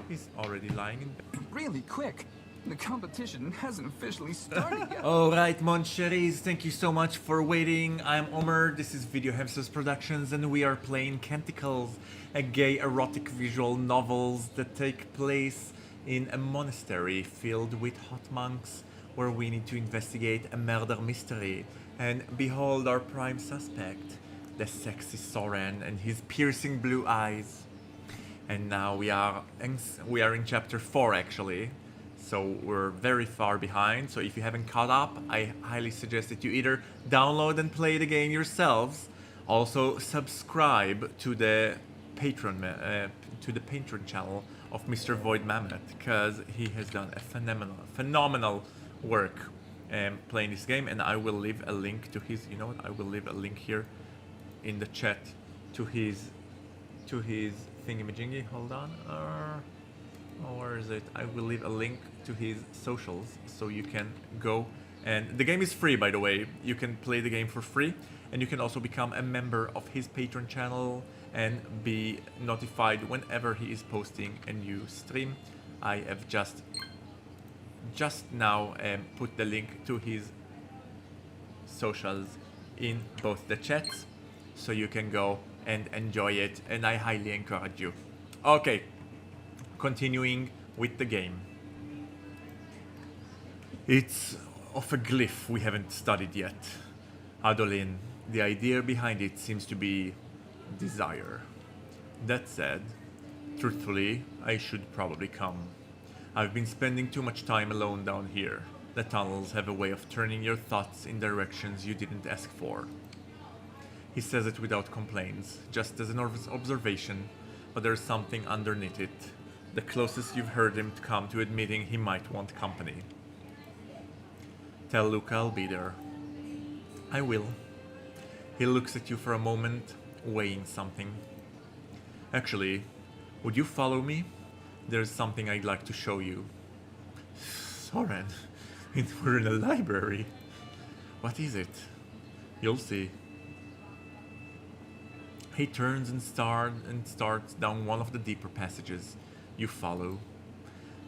He's already lying in bed. Really quick. The competition hasn't officially started yet. Alright, mon cheries, thank you so much for waiting. I'm Omer, this is VideoHamster Productions, and we are playing Canticles, a gay erotic visual novels that take place in a monastery filled with hot monks, where we need to investigate a murder mystery. And behold our prime suspect, the sexy Soren and his piercing blue eyes. And now we are in chapter 4 actually. So we're very far behind, so if you haven't caught up, I highly suggest that you either download and play the game yourselves, also subscribe to the Patreon channel of Mr. Void Mammoth, because he has done a phenomenal work playing this game, and I will leave a link to his, you know what, I will leave a link here in the chat to his thingamajiggy. Hold on. Oh, where is it? I will leave a link to his socials so you can go. And the game is free, by the way. You can play the game for free, and you can also become a member of his Patreon channel and be notified whenever he is posting a new stream. I have just now put the link to his socials in both the chats, so you can go and enjoy it, and I highly encourage you. Okay, Continuing with the game. It's of a glyph we haven't studied yet. Adolin, the idea behind it seems to be desire. That said, truthfully, I should probably come. I've been spending too much time alone down here. The tunnels have a way of turning your thoughts in directions you didn't ask for. He says it without complaints, just as an observation, but there's something underneath it. The closest you've heard him come to admitting he might want company. Tell Luca I'll be there. I will. He looks at you for a moment, weighing something. Actually, would you follow me? There's something I'd like to show you. Soren, we're in a library. What is it? You'll see. He turns and starts down one of the deeper passages. You follow.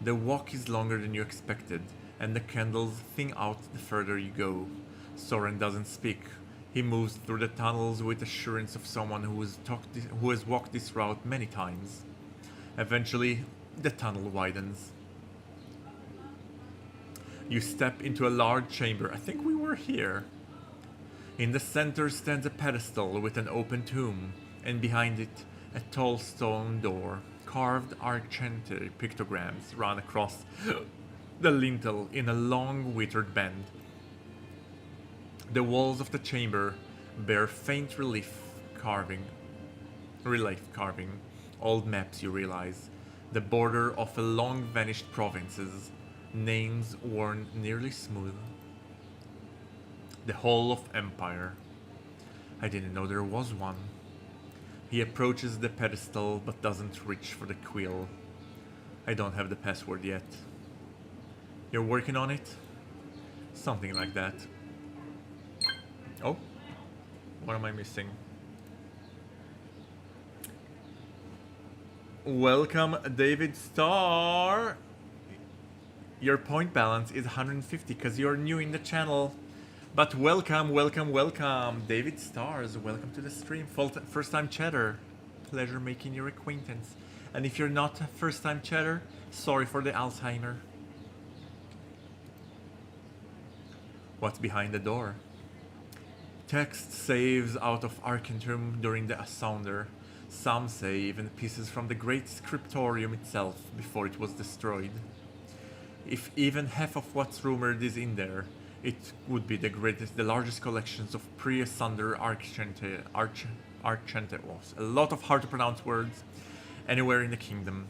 The walk is longer than you expected, and the candles thin out the further you go. Soren doesn't speak. He moves through the tunnels with assurance of someone who has walked this route many times. Eventually, the tunnel widens. You step into a large chamber. I think we were here. In the center stands a pedestal with an open tomb, and behind it, a tall stone door. Carved argentine pictograms run across the lintel in a long withered band. The walls of the chamber bear faint relief carving, old maps you realize, the border of a long vanished provinces, names worn nearly smooth. The Hall of Empire. I didn't know there was one. He approaches the pedestal but doesn't reach for the quill. I don't have the password yet. You're working on it? Something like that. Oh, what am I missing? Welcome, David Starr. Your point balance is 150 because you're new in the channel. But welcome, David Stars. Welcome to the stream. First time chatter. Pleasure making your acquaintance. And if you're not a first time chatter, sorry for the Alzheimer. What's behind the door? Text saves out of Arcantum during the Asunder. Some say even pieces from the great scriptorium itself before it was destroyed. If even half of what's rumored is in there, it would be the largest collections of pre-Asunder Arcante, a lot of hard to pronounce words, anywhere in the kingdom,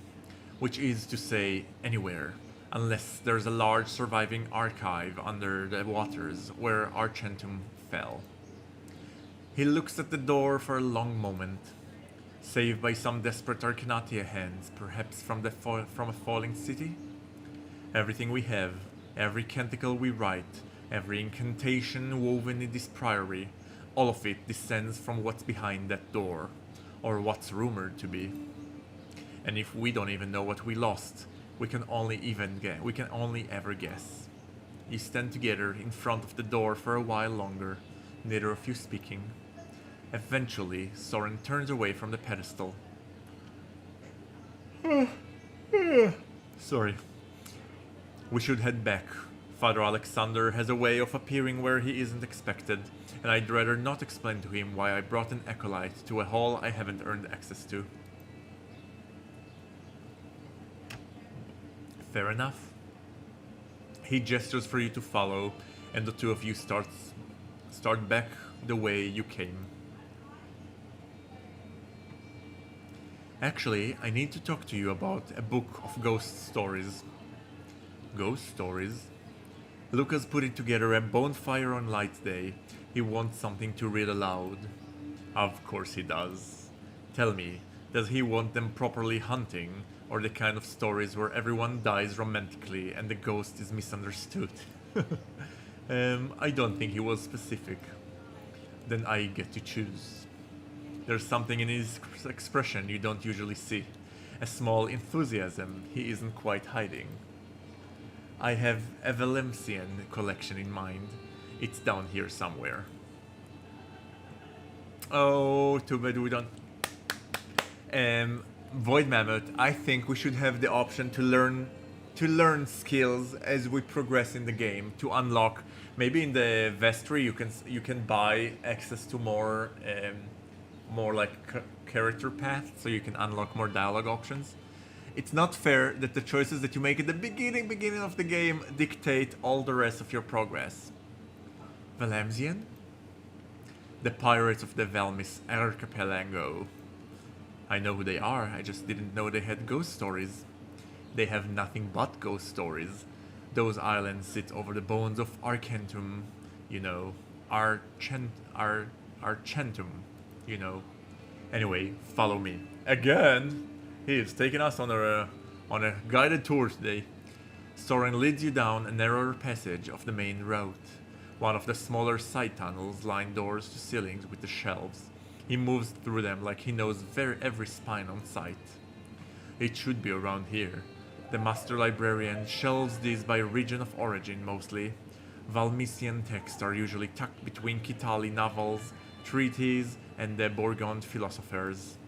which is to say anywhere, unless there's a large surviving archive under the waters where Argentum fell. He looks at the door for a long moment, saved by some desperate Arcanatia hands, perhaps from a falling city? Everything we have, every canticle we write, every incantation woven in this priory, all of it descends from what's behind that door, or what's rumored to be. And if we don't even know what we lost, we can only ever guess. You stand together in front of the door for a while longer, neither of you speaking. Eventually, Soren turns away from the pedestal. Sorry. We should head back. Father Alexander has a way of appearing where he isn't expected, and I'd rather not explain to him why I brought an acolyte to a hall I haven't earned access to. Fair enough. He gestures for you to follow, and the two of you start back the way you came. Actually, I need to talk to you about a book of ghost stories. Ghost stories? Luca's putting together a bonfire on Light Day. He wants something to read aloud. Of course he does. Tell me, does he want them properly hunting, or the kind of stories where everyone dies romantically and the ghost is misunderstood? I don't think he was specific. Then I get to choose. There's something in his expression you don't usually see. A small enthusiasm he isn't quite hiding. I have a Valemsian collection in mind. It's down here somewhere. Oh, too bad we don't... Void Mammoth, I think we should have the option to learn skills as we progress in the game to unlock. Maybe in the vestry you can buy access to more like character paths, so you can unlock more dialogue options. It's not fair that the choices that you make at the beginning of the game dictate all the rest of your progress. Valamsian? The pirates of the Velmis Archipelago. I know who they are, I just didn't know they had ghost stories. They have nothing but ghost stories. Those islands sit over the bones of Arcantum, you know. Arcantum, you know. Anyway, follow me. Again! He is taking us on a guided tour today. Soren leads you down a narrower passage of the main route. One of the smaller side tunnels line doors to ceilings with the shelves. He moves through them like he knows every spine on sight. It should be around here. The Master Librarian shelves these by region of origin mostly. Valmisian texts are usually tucked between Kitali novels, treatises, and the Borgond philosophers.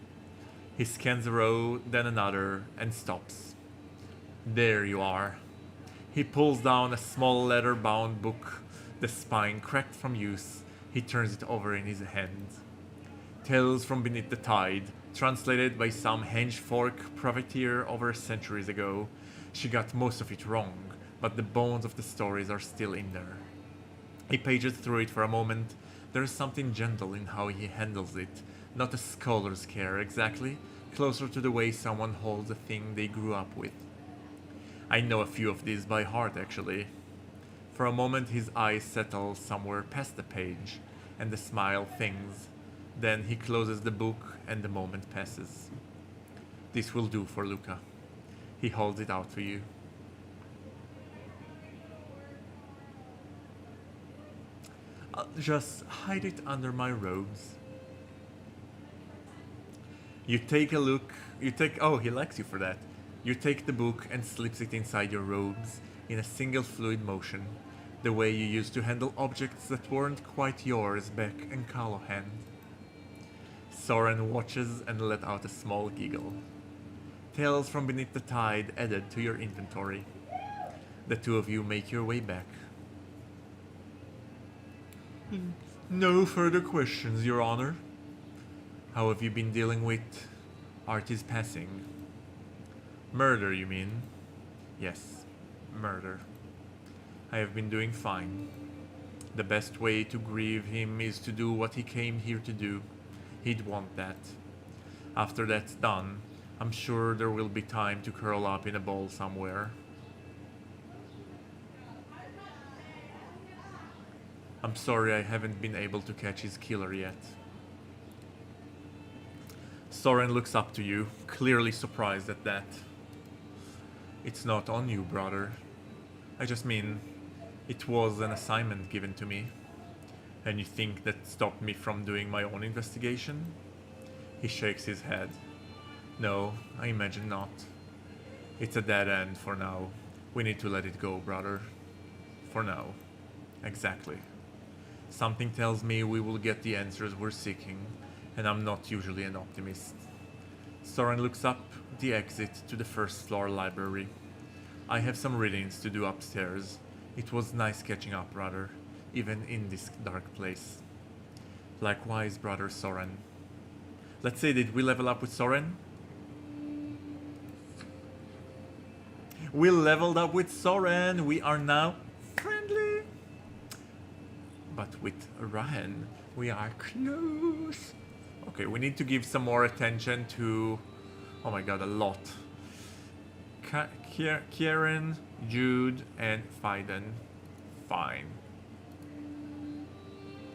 He scans a row, then another, and stops. There you are. He pulls down a small leather-bound book, the spine cracked from use. He turns it over in his hand. Tales from Beneath the Tide, translated by some henchfork privateer over centuries ago. She got most of it wrong, but the bones of the stories are still in there. He pages through it for a moment. There is something gentle in how he handles it. Not a scholar's care, exactly. Closer to the way someone holds a thing they grew up with. I know a few of these by heart, actually. For a moment his eyes settle somewhere past the page, and the smile things. Then he closes the book, and the moment passes. This will do for Luca. He holds it out to you. I'll just hide it under my robes. You take a look, oh, he likes you for that. You take the book and slips it inside your robes in a single fluid motion, the way you used to handle objects that weren't quite yours back in Callowhand. Soren watches and let out a small giggle. Tales from Beneath the Tide added to your inventory. The two of you make your way back. No further questions, Your Honor. How have you been dealing with Arty's passing? Murder, you mean? Yes, murder. I have been doing fine. The best way to grieve him is to do what he came here to do. He'd want that. After that's done, I'm sure there will be time to curl up in a ball somewhere. I'm sorry I haven't been able to catch his killer yet. Soren looks up to you, clearly surprised at that. It's not on you, brother. I just mean, it was an assignment given to me. And you think that stopped me from doing my own investigation? He shakes his head. No, I imagine not. It's a dead end for now. We need to let it go, brother. For now. Exactly. Something tells me we will get the answers we're seeking, and I'm not usually an optimist. Soren looks up the exit to the first floor library. I have some readings to do upstairs. It was nice catching up, brother, even in this dark place. Likewise, brother Soren. Let's say, did we level up with Soren? We leveled up with Soren. We are now friendly. But with Rahen, we are close. Okay, we need to give some more attention to... Oh my god, a lot. Ciaren, Jude, and Fiden. Fine.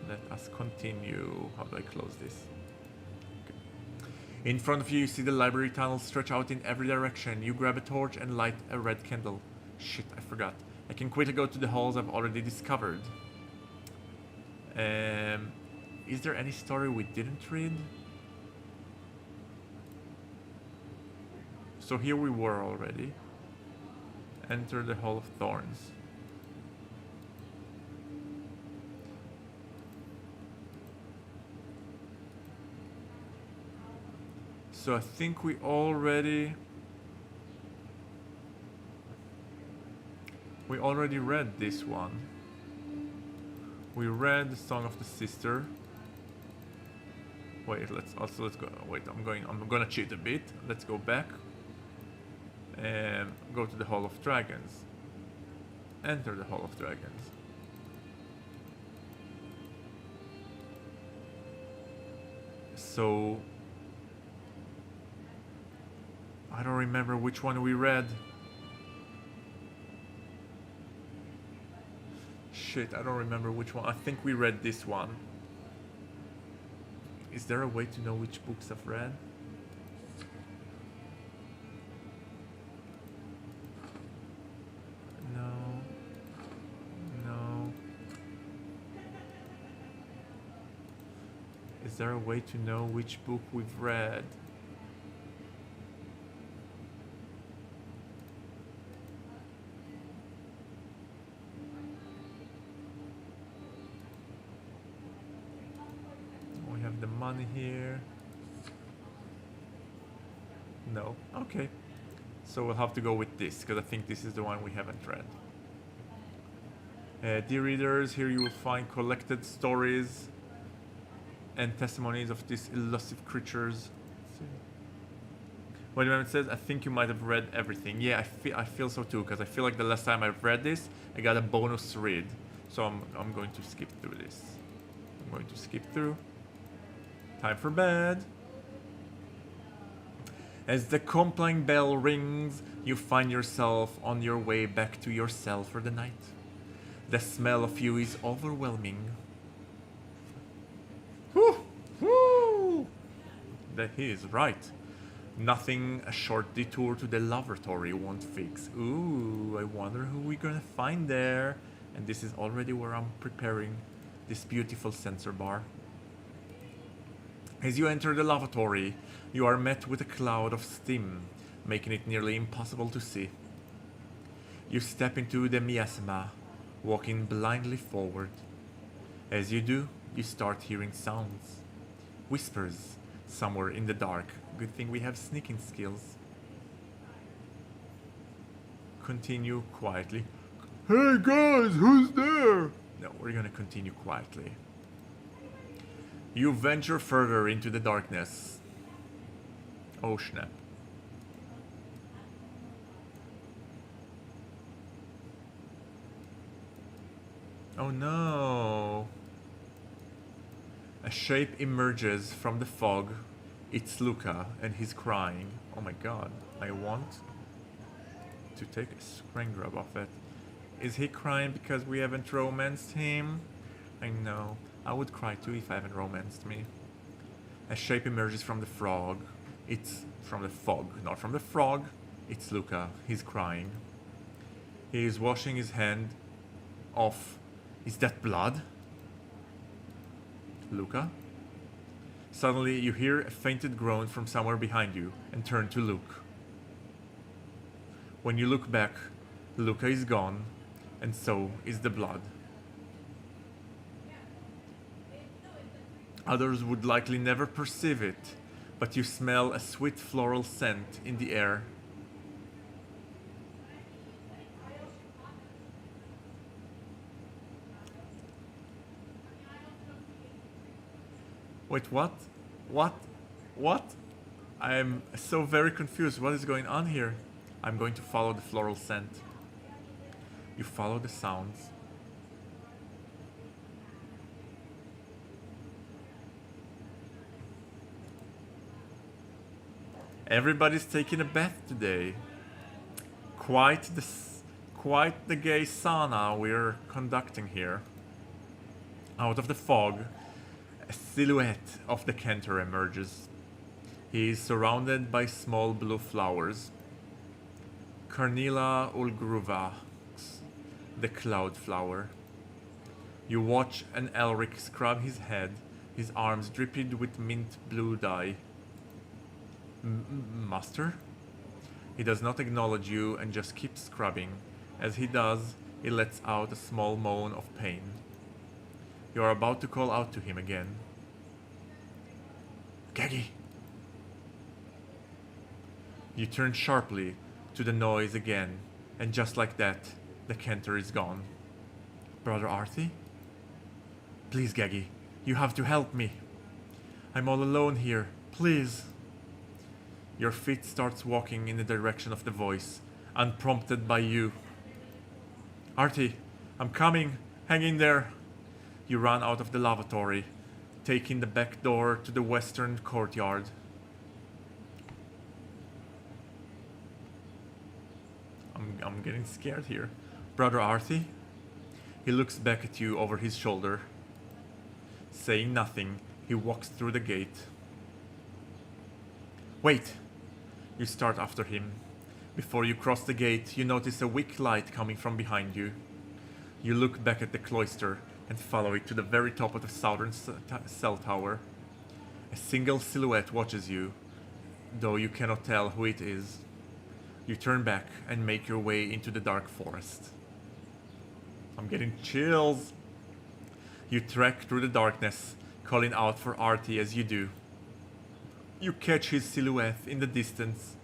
Let us continue. How do I close this? Okay. In front of you, you see the library tunnels stretch out in every direction. You grab a torch and light a red candle. Shit, I forgot. I can quickly go to the halls I've already discovered. Is there any story we didn't read? So here we were already. Enter the Hall of Thorns. So I think we already read this one. We read the Song of the Sister. Wait, let's go. Wait, I'm gonna cheat a bit. Let's go back and go to the Hall of Dragons. Enter the Hall of Dragons. So I don't remember which one we read. Shit, I don't remember which one. I think we read this one. Is there a way to know which books I've read? No. Is there a way to know which book we've read? We have the money here. No. Okay. So we'll have to go with this, because I think this is the one we haven't read. Dear readers, here you will find collected stories and testimonies of these elusive creatures. Void Mammoth says, I think you might have read everything. Yeah, I feel so too, because I feel like the last time I've read this, I got a bonus read. So I'm going to skip through this. I'm going to skip through. Time for bed. As the compline bell rings, you find yourself on your way back to your cell for the night. The smell of you is overwhelming. Whew, whew. That he is right. Nothing a short detour to the lavatory won't fix. Ooh, I wonder who we're gonna find there. And this is already where I'm preparing this beautiful sensor bar. As you enter the lavatory, you are met with a cloud of steam, making it nearly impossible to see. You step into the miasma, walking blindly forward. As you do, you start hearing sounds. Whispers, somewhere in the dark. Good thing we have sneaking skills. Continue quietly. Hey guys, who's there? No, we're gonna continue quietly. You venture further into the darkness. Oh snap. Oh no. A shape emerges from the fog. It's Luca and he's crying. Oh my god. I want to take a screen grab of it. Is he crying because we haven't romanced him? I know. I would cry too if I haven't romanced me. A shape emerges from the frog. It's from the fog, not from the frog. It's Luca. He's crying. He is washing his hand off. Is that blood? Luca? Suddenly you hear a fainted groan from somewhere behind you and turn to look. When you look back, Luca is gone, and so is the blood. Others would likely never perceive it, but you smell a sweet floral scent in the air. Wait, what? What? What? I am so very confused. What is going on here? I'm going to follow the floral scent. You follow the sounds. Everybody's taking a bath today. Quite the gay sauna we're conducting here. Out of the fog, a silhouette of the Cantor emerges. He is surrounded by small blue flowers. Carnila ulgruva, the cloud flower. You watch an Elrich scrub his head, his arms dripped with mint blue dye. Master? He does not acknowledge you and just keeps scrubbing. As he does, he lets out a small moan of pain. You are about to call out to him again. Gaggy! You turn sharply to the noise again, and just like that, the Cantor is gone. Brother Arty? Please, Gaggy, you have to help me. I'm all alone here, please. Your feet starts walking in the direction of the voice, unprompted by you. Arty, I'm coming, hang in there. You run out of the lavatory, taking the back door to the western courtyard. I'm getting scared here. Brother Arty? He looks back at you over his shoulder. Saying nothing, he walks through the gate. Wait! You start after him. Before you cross the gate, you notice a weak light coming from behind you. You look back at the cloister and follow it to the very top of the southern cell tower. A single silhouette watches you, though you cannot tell who it is. You turn back and make your way into the dark forest. I'm getting chills. You trek through the darkness, calling out for Arty as you do. You catch his silhouette in the distance,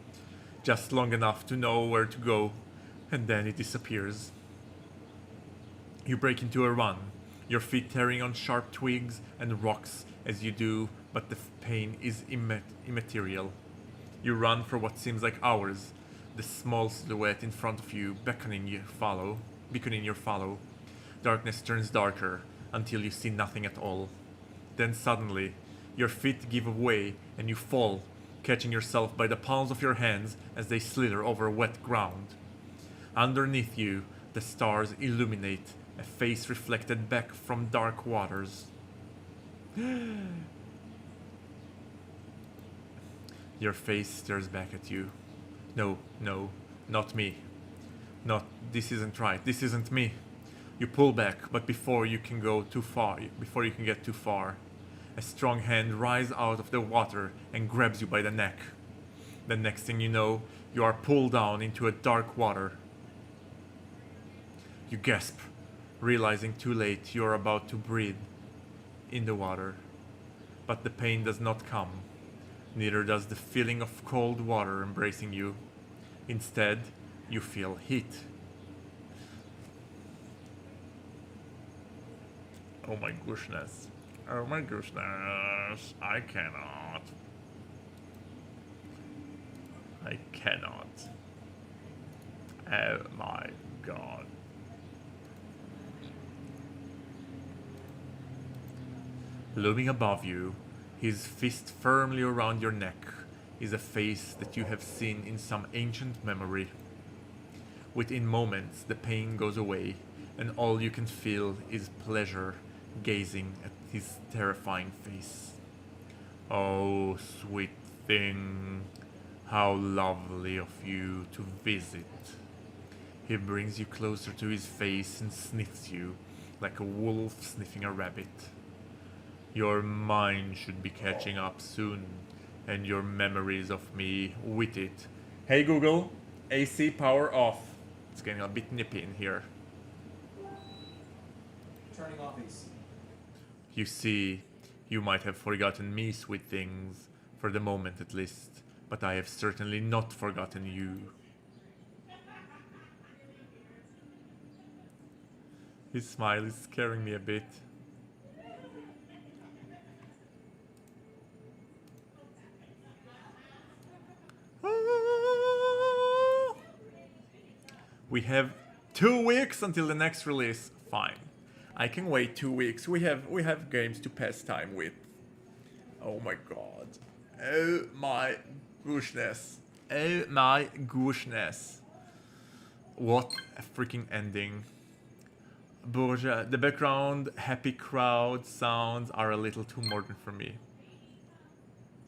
just long enough to know where to go, and then it disappears. You break into a run, your feet tearing on sharp twigs and rocks as you do, but the pain is immaterial. You run for what seems like hours, the small silhouette in front of you beckoning your follow. Darkness turns darker until you see nothing at all. Then suddenly, your feet give way and you fall, catching yourself by the palms of your hands as they slither over wet ground. Underneath you, the stars illuminate, a face reflected back from dark waters. Your face stares back at you. No, not me. This isn't right. This isn't me. You pull back, but before you can get too far, a strong hand rises out of the water and grabs you by the neck. The next thing you know, you are pulled down into a dark water. You gasp, realizing too late you are about to breathe in the water. But the pain does not come. Neither does the feeling of cold water embracing you. Instead, you feel heat. Oh my goodness. Oh my goodness. I cannot. Oh my god. Looming above you, his fist firmly around your neck, is a face that you have seen in some ancient memory. Within moments, the pain goes away, and all you can feel is pleasure gazing at his terrifying face. Oh, sweet thing, how lovely of you to visit. He brings you closer to his face and sniffs you like a wolf sniffing a rabbit. Your mind should be catching up soon, and your memories of me with it. Hey Google, AC power off. It's getting a bit nippy in here. Turning off AC. You see, you might have forgotten me, sweet things, for the moment at least, but I have certainly not forgotten you. His smile is scaring me a bit. We have 2 weeks until the next release. Fine. I can wait 2 weeks. We have games to pass time with. Oh my god. Oh my gooshness. Oh my gooshness. What a freaking ending. Bourgeois, the background happy crowd sounds are a little too modern for me.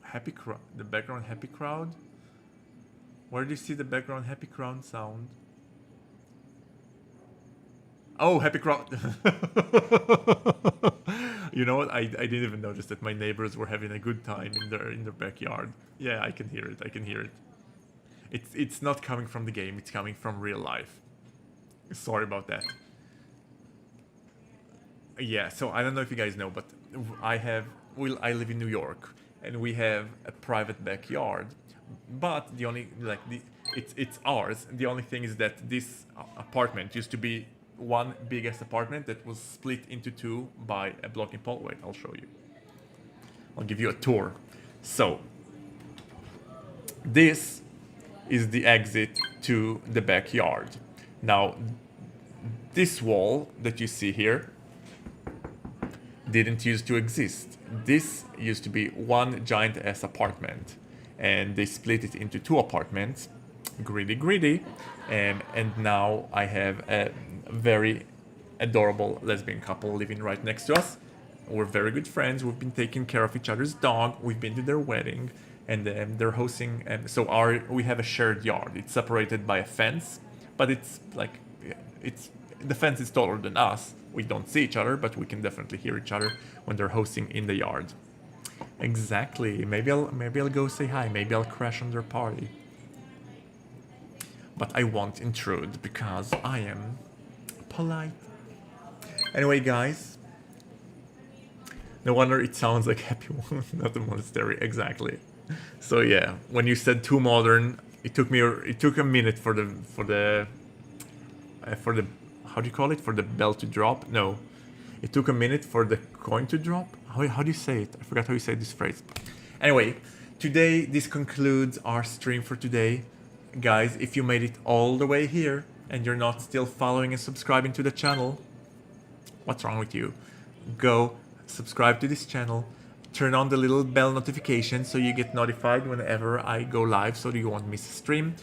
Happy crowd? The background happy crowd? Where do you see the background happy crowd sound? Oh, happy crowd. You know what? I didn't even notice that my neighbors were having a good time in their backyard. Yeah, I can hear it. I can hear it. It's not coming from the game. It's coming from real life. Sorry about that. Yeah, so I don't know if you guys know, but I live in New York, and we have a private backyard, but the only it's ours. The only thing is that this apartment used to be one biggest apartment that was split into two by a blocking pole. Wait, I'll show you. I'll give you a tour. So this is the exit to the backyard. Now this wall that you see here didn't used to exist. This used to be one giant ass apartment, and they split it into two apartments. Greedy. And now I have a very adorable lesbian couple living right next to us. We're very good friends. We've been taking care of each other's dog. We've been to their wedding, and they're hosting. We have a shared yard. It's separated by a fence, but the fence is taller than us. We don't see each other, but we can definitely hear each other when they're hosting in the yard. Exactly. Maybe I'll go say hi. Maybe I'll crash on their party. But I won't intrude because I am polite. Anyway, guys. No wonder it sounds like Happy One, not a monastery. Exactly. So yeah, when you said too modern, it took a minute for the how do you call it? For the bell to drop? No. It took a minute for the coin to drop? How do you say it? I forgot how you say this phrase. Anyway, today, this concludes our stream for today. Guys, if you made it all the way here and you're not still following and subscribing to the channel, what's wrong with you? Go subscribe to this channel. Turn on the little bell notification so you get notified whenever I go live so that you won't miss a stream.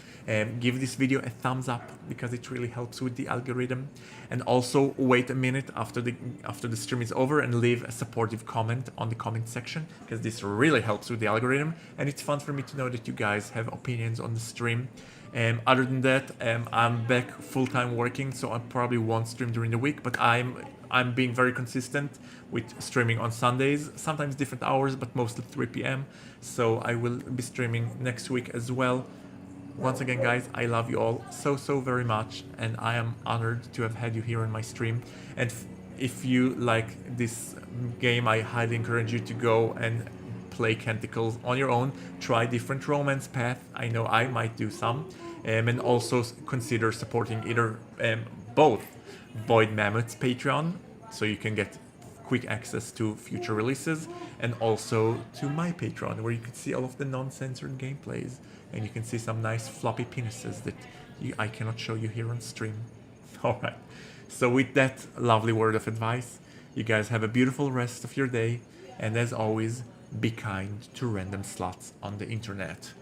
Give this video a thumbs up because it really helps with the algorithm. And also wait a minute after the stream is over and leave a supportive comment on the comment section because this really helps with the algorithm and it's fun for me to know that you guys have opinions on the stream. Other than that, I'm back full-time working, so I probably won't stream during the week, but I'm being very consistent with streaming on Sundays, sometimes different hours, but mostly 3 p.m. So I will be streaming next week as well. Once again, guys, I love you all so very much, and I am honored to have had you here on my stream. And if you like this game, I highly encourage you to go and play Canticles on your own. Try different romance path. I know I might do some. And also consider supporting either both Void Mammoth's Patreon, so you can get quick access to future releases, and also to my Patreon, where you can see all of the non-censored gameplays, and you can see some nice floppy penises that I cannot show you here on stream. Alright, so with that lovely word of advice, you guys have a beautiful rest of your day, and as always, be kind to random sluts on the internet.